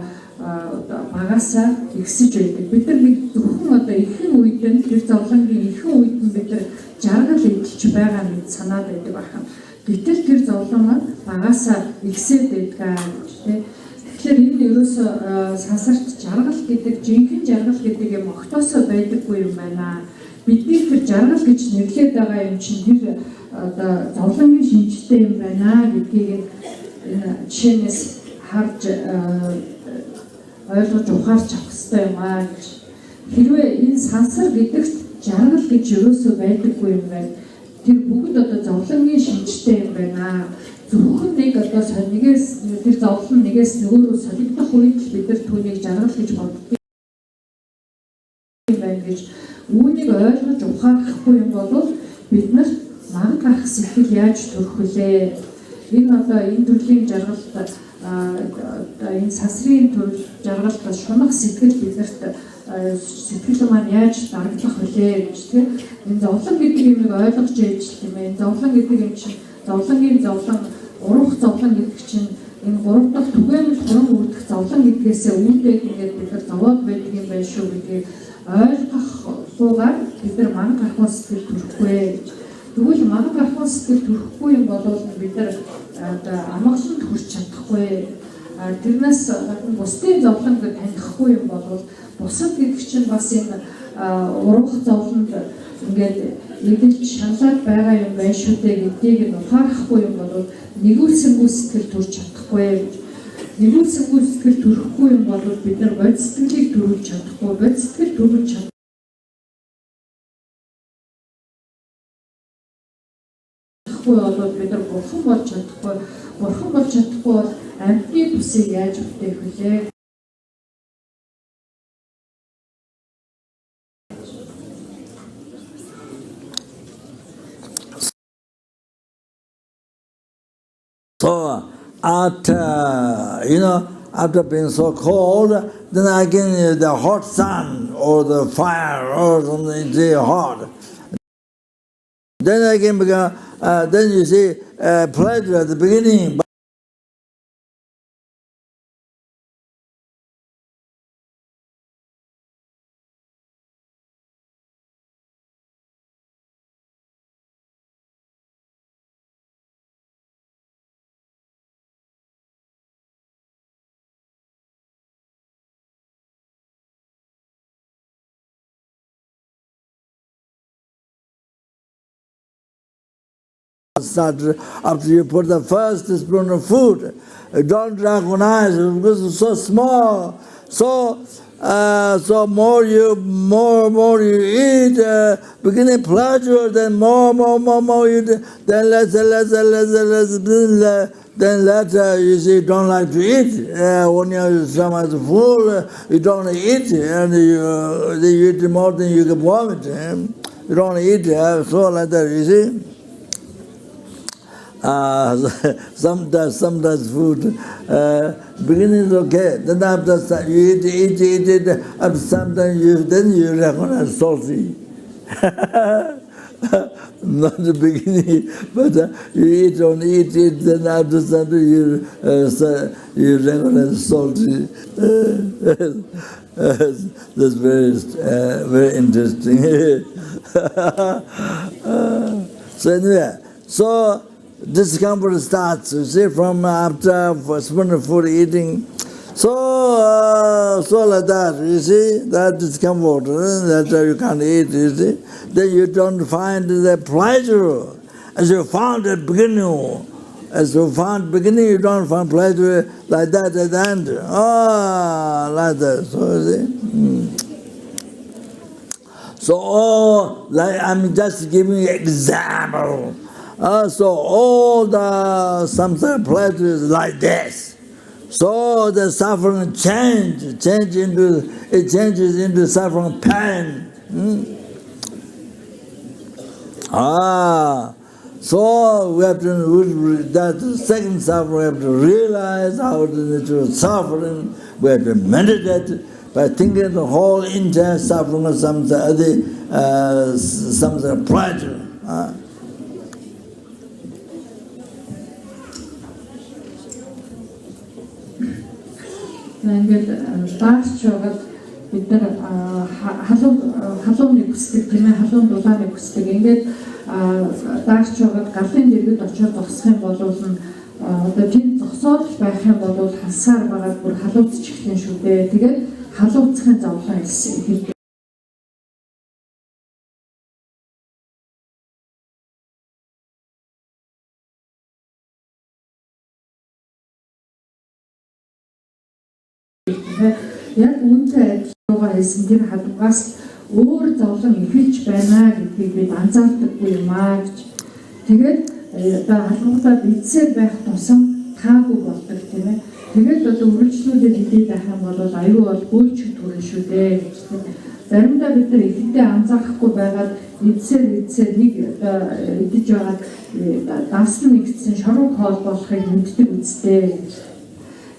багасаа ихсэж байдаг. Бид нар нэг зөвхөн одоо ихэнх үед нь тэр зовлонгийн ихэнх үед нь бид нар жаргал эдэлж байгаа мэт санаад байдаг байна. Гэтэл тэр зовлон маань багасаа ихсээд байдаг гэж тийм. Тэгэхээр энэ ерөөсөө сансарт жаргал гэдэг, жинхэнэ жаргал гэдэг юм огтосоо байдаггүй юм байна. Бидний тэр жаргал гэж нэрлээд байгаа юм чинь тэр одоо зовлонгийн шинжтэй юм байна гэдгийг энэ жишээнээс харж ойлгож ухаарч авах хэрэгтэй юм аа гэж. Хэрвээ энэ сансар гэдэгт жаргал гэж ерөөсөө байдаггүй юм байна. Тэр бүгд одоо зовлонгийн шинжтэй юм байна. Зөвхөн нэг одоо нэгээс тэр зовлон нэгээс нөгөөрөө солигдох үед бид нар түүнийг жаргал гэж боддог юм байна гэж үүнийг ойлгож ухаарахгүй юм бол бид нар ман гарах сэтгэл яаж төрөх вүлээ? Энэ одоо энэ төрлийн жаргалт энэ сасрын төрөл жаргалт шунах сэтгэл биднэрт сэтгэл маань яаж дараглах вүлээ гэж тийм. Энэ зовлон гэдэг юмыг ойлгож яж тийм ээ. Энэ зовлон гэдэг юм чинь зовлонгийн зовлон, уруух зовлон гэдэг чинь энэ гурав дахь түгээмэл хуран үүдэх зовлон гэдгээсээ үүдээд ингээд бид нар зовоод байдаг юм байна шүү гэдгийг ойлгохгүйгээр бид нар ман гарах сэтгэл төрөхгүй гэж. Тэгвэл ман гарах сэтгэл төрөхгүй юм бол бид нар амгаланд хүрч чадахгүй. Тэрнээс бусдын зовлонг танихгүй юм бол бусад гэдэг чинь бас энэ уруух зовлонд ингээд эдэлж шаналаад байгаа юм байна шүү дээ гэдгийг нь ухаарахгүй юм бол нэгүүлсэнгүй сэтгэл төрж чадахгүй гэж. Нэгүүлсэнгүй сэтгэл төрөхгүй юм бол бид нар бодит сэтгэлийг төрүүлж чадахгүй. Бодит сэтгэл төрүүлж чадахгүй бол бид нар бурхан болж чадахгүй. Бурхан болж чадахгүй бол амьтны бүсийг яаж бүтээх вүлээ? So after, after being so cold, then again the hot sun or the fire or something is hot. Then again become, then you see pleasure at the beginning. Start after you put the first spoon of food, you don't recognize it because it's so small. So more you eat, beginning pleasure, then more you eat, then less, then later you see you don't like to eat. When your stomach is full, you don't eat, and you eat more than you can vomit. You don't eat, so like that, you see. Sometimes food beginning is okay. Then after you eat, after sometimes you recognize salty. Not the beginning, but you eat, then after something you recognize salty. That's very interesting. So anyway, so discomfort starts, you see, from after a spoon of food eating. So like that, you see, that discomfort, that you can't eat, you see. Then you don't find the pleasure as you found at the beginning. As you found beginning, you don't find pleasure like that at the end. Like that, so you see. So, like I'm just giving you an example. So all the samsara pleasures like this. So the suffering changes into suffering pain. So we have to, that second suffering, we have to realize how the nature of suffering. We have to meditate by thinking the whole entire suffering of samsara pleasure. Ингээд багш жоод бид нар халууныг хүсдэг тийм ээ, халуун дулааныг хүсдэг. Ингээд багш жоод галын дэргэд очиод зогсох юм бол одоо тийм зогсоод байх юм бол хасаар байгаад бүр халууцчих эхлэн шүү дээ. Тэгээд халууцхын зовлон хэлсэн. Яг үнтэй адилхан хэлсэн тэр хадгаас өөр зовлон ихэлж байна гэдгийг бид анзаардаггүй юм аа гэж. Тэгээд одоо халуунтаа бидсээр байх тусам таагүй болдог тийм ээ. Тэгээд одоо үргэлжлүүлээд идээд байх юм бол аюу бол гүйчих төрөн шүү дээ гэж. Заримдаа бид нар ихэдээ анзаарахгүй байгаад эдсээр нэг одоо идэж байгаад дасна нэгдсэн шорог хоол болохыг мэддэг үстэй гэж.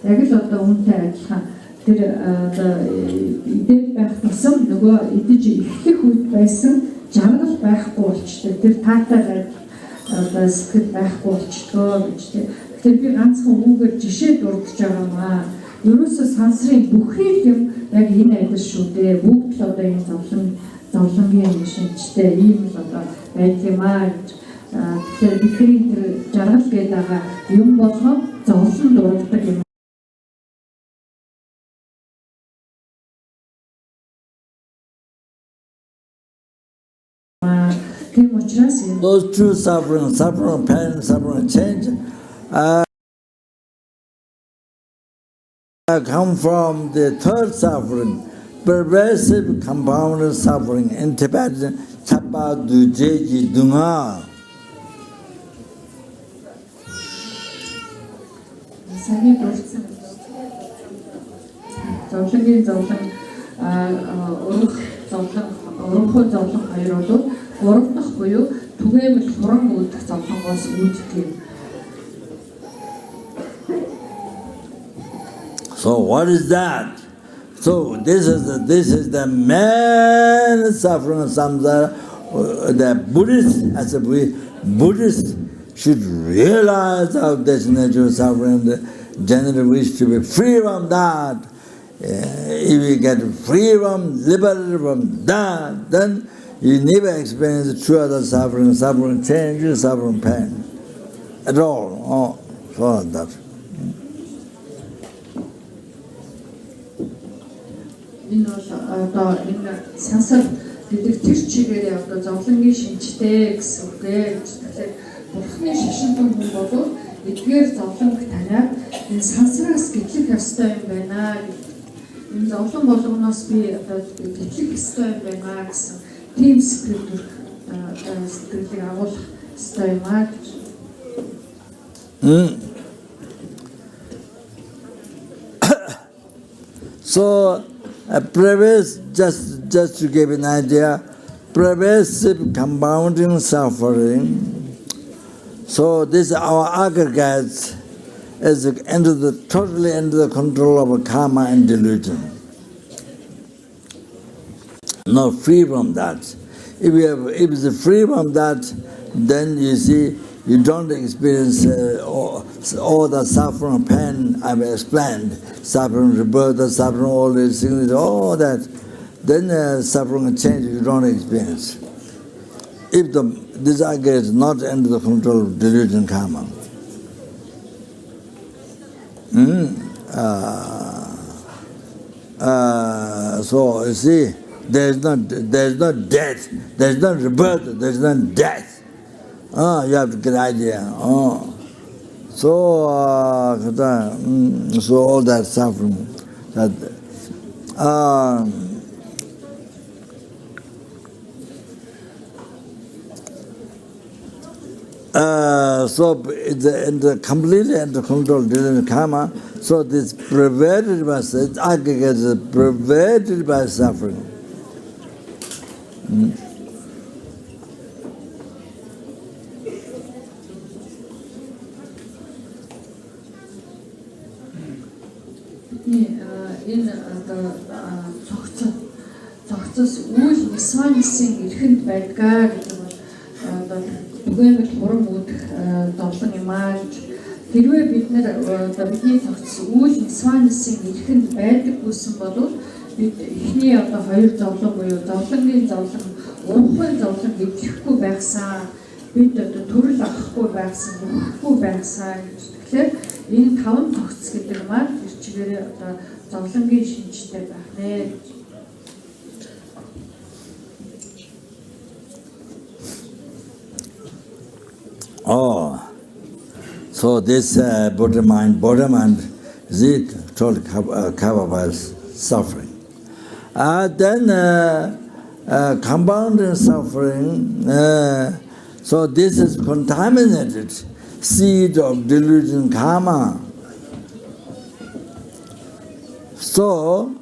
Яг л одоо үнтэй адилхан тэр идээд байх тусам нөгөө идэж эхлэх үед байсан жаргал байхгүй болчтой. Тэр таатай одоо сэтгэл байхгүй болчтой гэж. Тэгэхээр би ганцхан үгээр жишээ дурдж байгаа юм аа. Ерөөсөө сансрын бүхий юм яг энэ адил шүү дээ. Бүгд л одоо энэ зовлонгийн юм шинжтэй ийм л одоо байт юм аа гэж. Тэгэхээр бидний тэр жаргал гэдэг байгаа юм болгоод зовлон дурддаг юм. Those two suffering pain, suffering change, come from the third suffering, pervasive compounded suffering in Tibetan Chapa Dujeji Dunga. Саяны дурдсан зовлонгийн зовлон урахуу зовлон хоёр бол гурав дахь буюу түгээмэл хуран үүдэх зовлонгоос үүддэг. So what is that? So this is the main suffering of samsara. The Buddhists should realize how this nature of suffering, the general wish to be free from that. If you get free from, liberated from that, then you never experience the true other suffering, suffering change, suffering pain at all. Oh, so that. Энэ бол одоо энэ сансар гэдэг тэр чигээрээ одоо зовлонгийн шинжтэй гэсэн үгээ гэж тэгэхээр бурхны шашинтан хүн болов эдгээр зовлонг таниад энэ сансараас гэтлэх ёстой юм байна гэдэг. Энэ зовлон болгоноос би одоо гэтлэх ёстой юм байна гэсэн тийм сэтгэлийг агуулах ёстой юм аа гэж. So just to give an idea, pervasive compounding suffering. So this our aggregates is totally under the control of karma and delusion. Not free from that. If it's free from that, then you see you don't experience all the suffering, pain I've explained, suffering, rebirth, suffering, all these things, all that. Then suffering and change you don't experience. If this aggregate is not under the control of delusion karma. So you see, there's no death, there's no rebirth, there's no death. You have to get an idea. So all that suffering. So it's completely under control of karma. So this pervaded by aggregate is pervaded by suffering. Энэ цогцос үйл нисванисын эрхэнд байдгаа гэдэг бол одоо түгээмэл хурам үүдэх зовлон юм аа гэж. Хэрвээ бид нэр одоо бидний цогцос үйл нисванисын эрхэнд байдаг гэсэн бол бид эхний одоо хоёр зовлон буюу зовлонгийн зовлон, урахын зовлон гэвлэхгүй байхсан, бид одоо төрөл авахгүй байхсан, өгөхгүй байхсан гэж. Тэгэхээр энэ таван цогц гэдэг маань тэр чигээрээ одоо зовлонгийн шинжтэй байх нэ. So this body mind is it totally covered by suffering. Then compounding suffering. So this is contaminated seed of delusion karma. So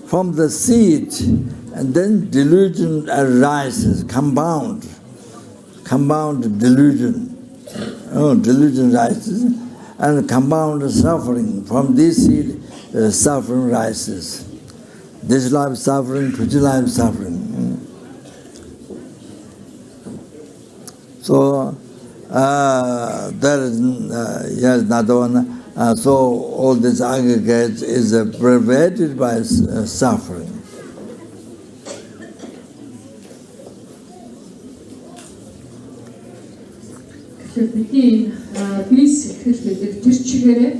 from the seed, and then delusion arises, compound delusion. Delusion rises, and compound suffering. From this seed, suffering rises. This life suffering, future life suffering. So there is another one. So all this aggregate is pervaded by suffering. Бидний бие сэтгэл гэдэг тэр чигээрээ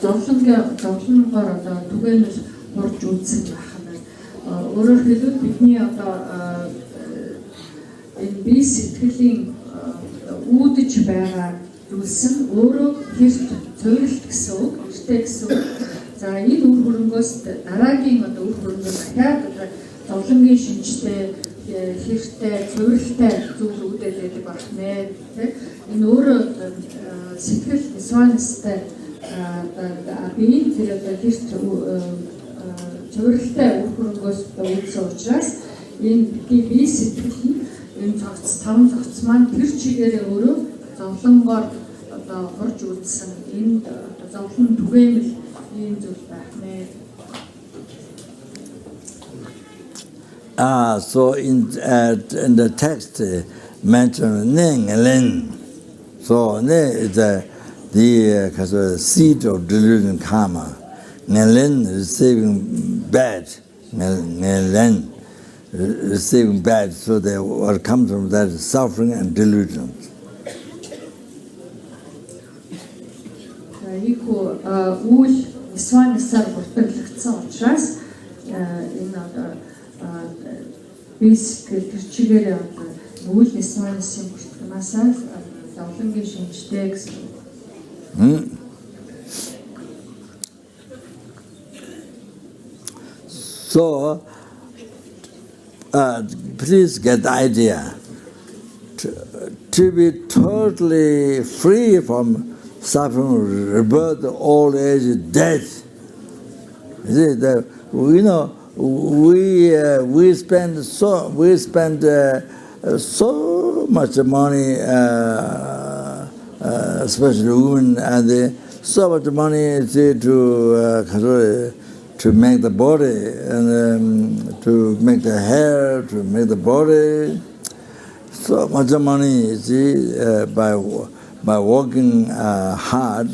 зовлонгоор одоо түгээмэл хурж үзсэн байх юм байна. Өөрөөр хэлбэл бидний одоо энэ бие сэтгэлийн үүдэж байгаа зүйлс нь өөрөө хэрт цөөрөлт гэсэн үг, эртээ гэсэн үг. За энэ үр хөрөнгөөс дараагийн одоо үр хөрөнгөө дахиад одоо зовлонгийн шинжтэй Хэрэгтэй, цувралтай зүйл үүдэлдэг байна. Энэ өөрөө сэтгэл дисонанстай биеийн тэр хэрэг цувралтай үр хөрөнгөөс үүдсэн учраас энэ бие сэтгэл нь энэ таван цогц маань тэр чигээрээ өөрөө зовлонгоор одоо хорж үлдсэн энэ зовлон түгээмэл ийм зүйл байна. So in the text mentioned Len. So Ne is the seed of delusion karma. Len receiving bad. Len receiving bad. So what comes from that is suffering and delusion. Ико үйл исванасаар бүртгэлэгдсэн учраас энэ бисгэл тэр чигээрээ үйл исванасын бүртгэнасаа зовлонгийн шинжтэй гэсэн. So please get the idea to be totally free from suffering, rebirth, old age, death. You see, we spend so much money, especially women, and so much money to make the body and to make the hair, to make the body. So much money, you see, by working hard,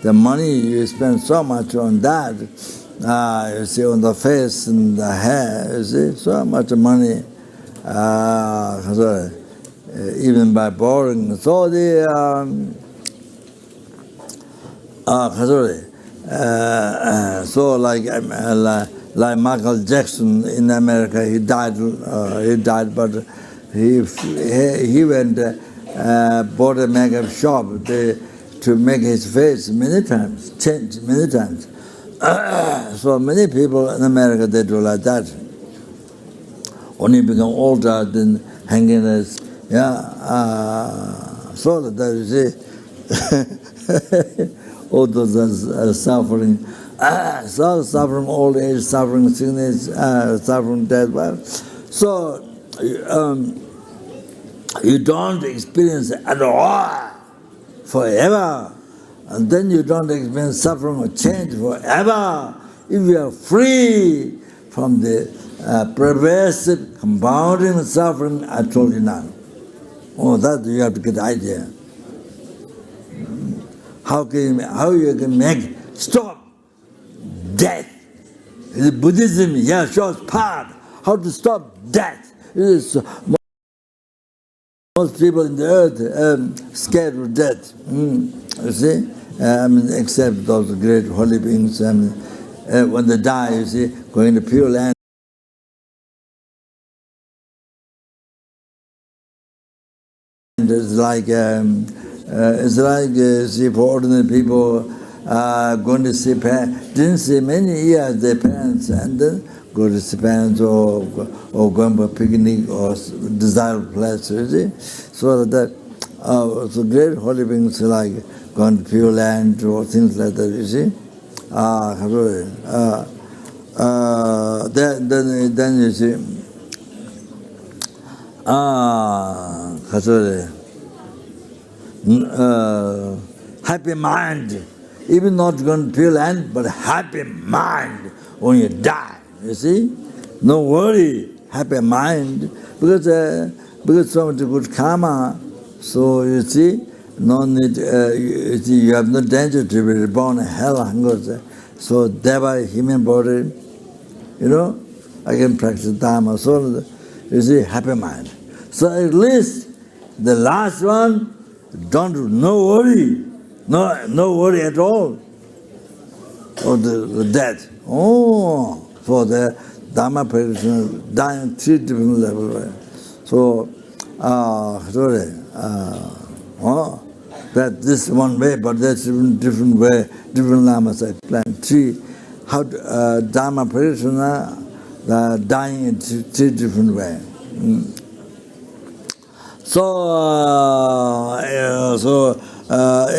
the money you spend so much on that, you see, on the face and the hair, you see, so much money, even by borrowing. So so like Michael Jackson in America, he died, but he went. Bought a makeup shop to make his face many times, change many times. So many people in America, they do like that. When you become older, then hanging as, so that you see, all those suffering, suffering old age, suffering sickness, suffering death. So, you don't experience it at all forever, and then you don't experience suffering or change forever. If you are free from the pervasive, compounding suffering, I told you now. Oh, that you have to get the idea. How you can make stop death? Buddhism, shows path how to stop death. Most people in the earth scared of death. You see, except those great holy beings. When they die, you see, going to Pure Land. It's like see, for ordinary people going to see parents. Didn't see many years their parents, and then go to see parents or going for a picnic or desirable place, you see. So that so great holy beings like going to Pure Land or things like that, you see. Then you see. Happy mind, even not going to Pure Land, but happy mind when you die. You see, no worry, happy mind, because so much good karma. So you see, no need. You have no danger to be reborn in hell, hunger. So thereby human body, I can practice dharma. So you see, happy mind. So at least the last one, no worry, no worry at all. Or the death. Oh. For the Dharma practitioner, dying 3 different levels. So, that this one way, but that's different way, different lamas explain. 3, how Dharma practitioner dying in 3 different ways.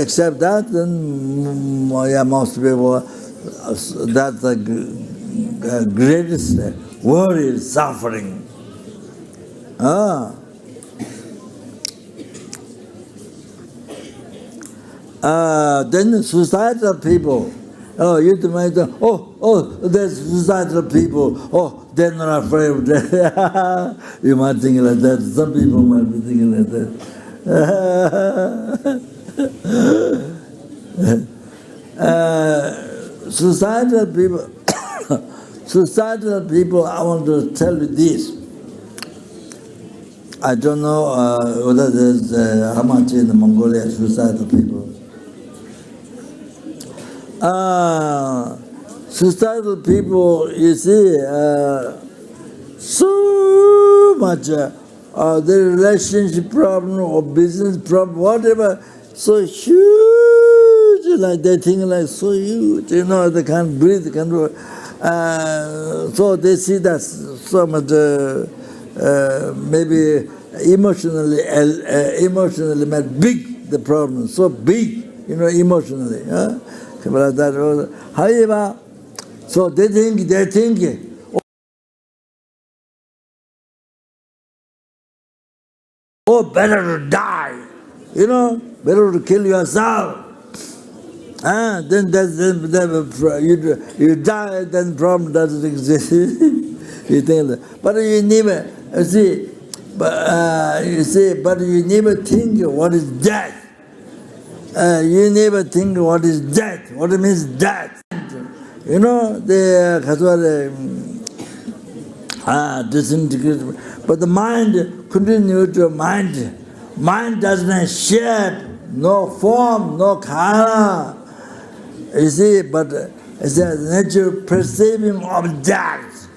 Except that, then most people, that's the greatest worry is suffering. Then the societal people, you might there's societal people, they're not afraid of that. You might think like that. Some people might be thinking like that. Societal people, I want to tell you this. I don't know whether there's how much in the Mongolia societal people. Societal people, you see, so much the relationship problem or business problem, whatever, so huge, like they think like so huge, they can't breathe, can't do. So they see that so much, maybe emotionally big, the problem, so big, emotionally. However, so they think, better to die, better to kill yourself. Then you die, then problem doesn't exist. You think that. But you never, but you never think what is death. You never think what is death, what it means death. Disintegrate. But the mind continues to mind. Mind doesn't have shape, no form, no color. You see, but it's a natural perceiving object.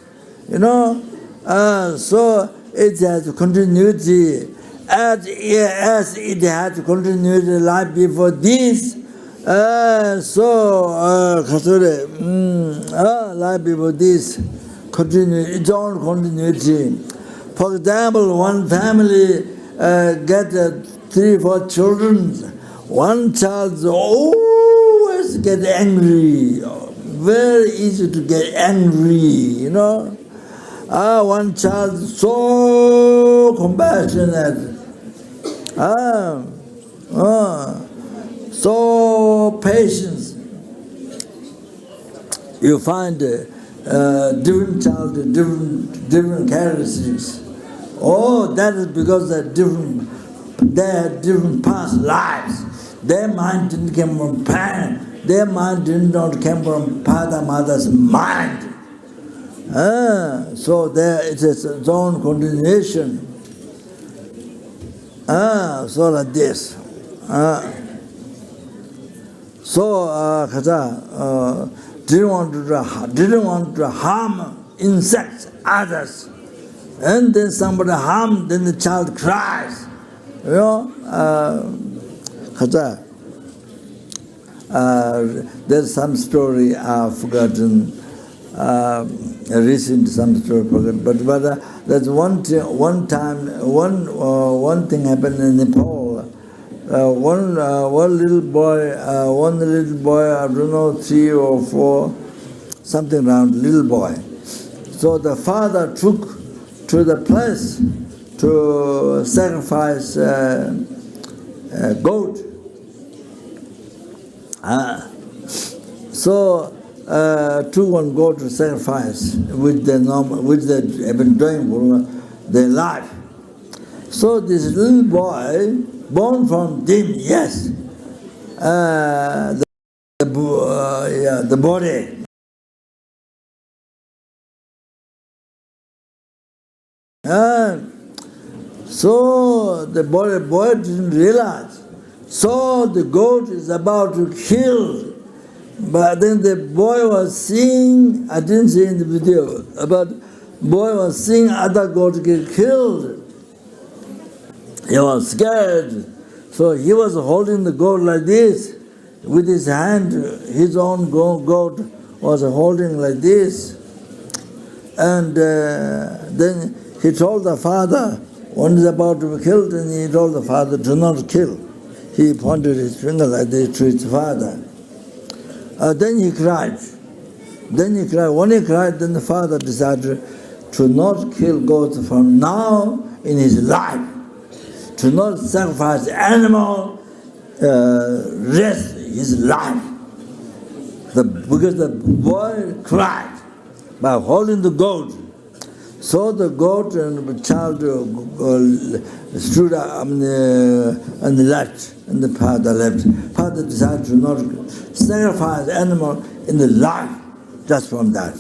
So it has continuity. As it had continued life before this, life before this continue its own continuity. For example, one family get 3-4 children. One child always get angry, very easy to get angry, one child so compassionate, so patient. You find different child, different characteristics. That is because they had different past lives. Their mind didn't come from parent. Their mind did not come from father, mother's mind. So there it is its own continuation. So like this. Didn't want to harm insects, others. And then somebody harmed, then the child cries. There's some story I've forgotten. Recent some story forgotten. But there's one thing happened in Nepal. One little boy, I don't know, 3 or 4, something around, little boy. So the father took to the place to sacrifice a goat. Took one goat to sacrifice, which they have been doing for their life. So this little boy, born from them, yes, the body. So the boy didn't realize. So the goat is about to kill. But then the boy was seeing, I didn't see in the video, but boy was seeing other goat get killed. He was scared. So he was holding the goat like this, with his hand, his own goat was holding like this. And then he told the father, one is about to be killed, and he told the father, do not kill. He pointed his finger like this to his father. Then he cried. When he cried, then the father decided to not kill goats from now in his life, to not sacrifice animal, rest his life. Because the boy cried by holding the goat. So the goat and the child stood on the left, and the father left. Father decided to not sacrifice animal in the life, just from that.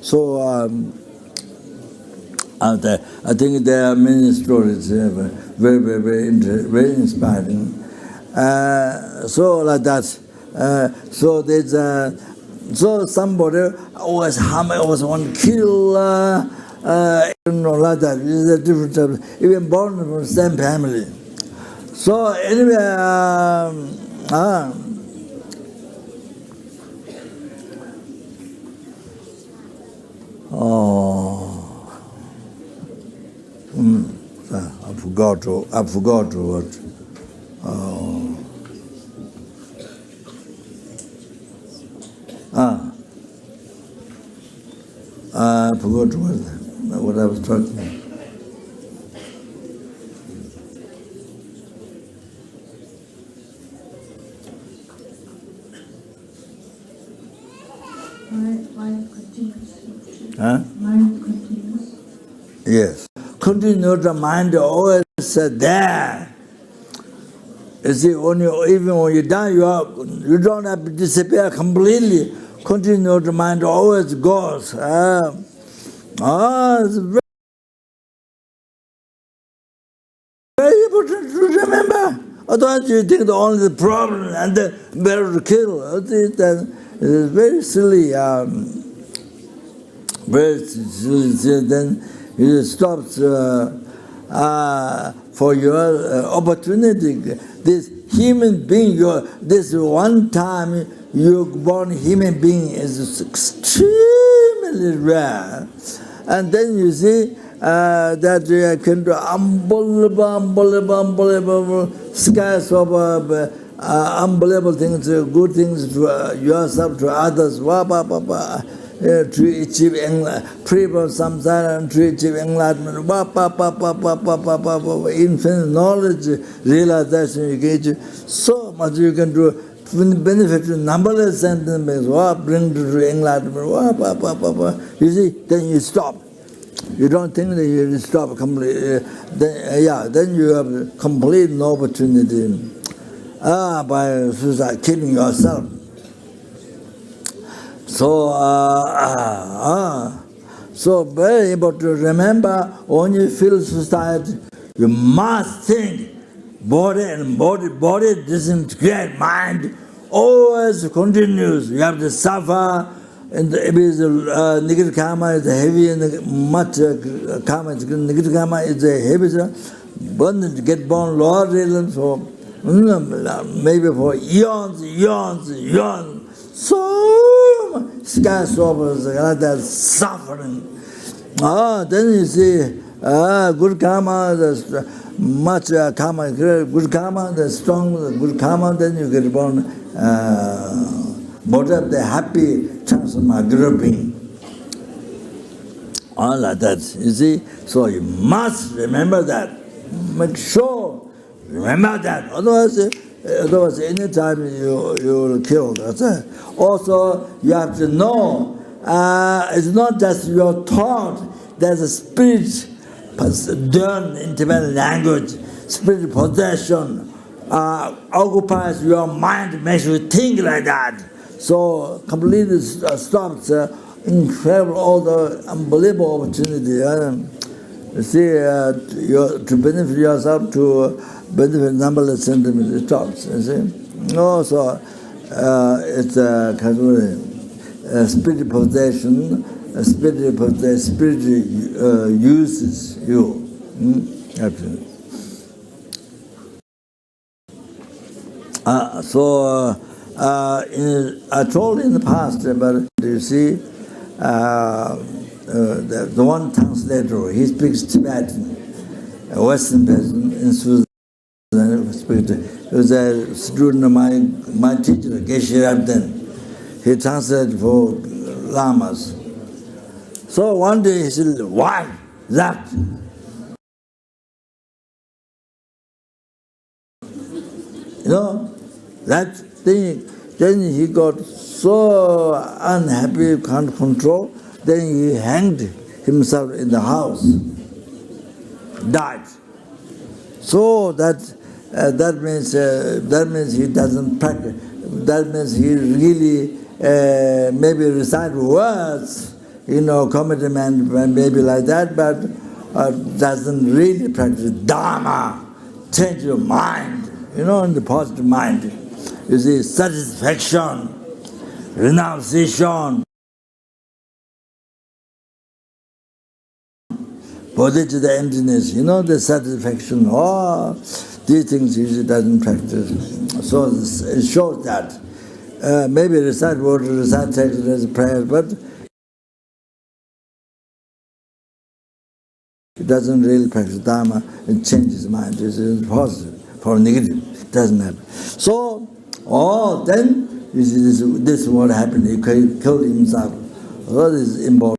So I think there are many stories, very inspiring. So like that. So there's so somebody always want to kill. Like that. It's a different type, even born from the same family. So anyway, I forgot what. I forgot what I was talking about. Mind continues. Huh? Mind continues. Yes. Continue, the mind always there. You see, even when you die, you don't have to disappear completely. Continue, the mind always goes. It's very important to remember. Otherwise, you think the only problem and then better to kill. It's very silly. Very silly. Then it stops for your opportunity. This human being, this one time you born human being is extremely rare. And then you see that you can do unbelievable skies of unbelievable things, good things to yourself, to others, to achieve free from samsara and to achieve enlightenment, infinite knowledge, realization, you get so much you can do, benefit to numberless sentiments, bring to enlightenment, you see, then you stop. You don't think that you stop completely. Then you have complete no opportunity by suicide, killing yourself. So very important to remember, when you feel suicide, you must think body disintegrate, mind always continues. You have to suffer. And if it's negative karma is heavy, and much karma is negative karma is heavy, but get born lower realms for maybe for eons. So skyscrapers like that suffering. Then you see good karma, much karma, good karma, the strong good karma, then you get born brought up the happy chance of my grouping. All like that, you see. So you must remember that. Make sure, remember that. Otherwise any time you will kill. That's it. Also, you have to know, it's not just your thought. There's a spirit done in Tibetan language. Spirit possession occupies your mind, makes you think like that. So completely stops incredible, all the unbelievable opportunity. You see, to benefit yourself, to benefit numberless sentiments, it stops. You see. Also, it's a spirit possession. Spirit uses you. Absolutely. I told in the past, but you see, the one translator, he speaks Tibetan, a Western person in Switzerland. He was a student of my teacher, Гэгээнтэн. He translated for lamas. So one day he said, "Why that?" That thing. Then he got so unhappy, can't control. Then he hanged himself in the house, died. So that means he doesn't practice. That means he really maybe recite words, commitment, maybe like that, but doesn't really practice Dharma. Change your mind, in the positive mind. You see, satisfaction, renunciation, bodhicitta the emptiness, the satisfaction, these things usually doesn't practice. So it shows that maybe recite word, recite text as a prayer, but it doesn't really practice Dharma and change his mind. It's positive. For negative, it doesn't happen. So, then you see this is what happened. He killed himself. This is important.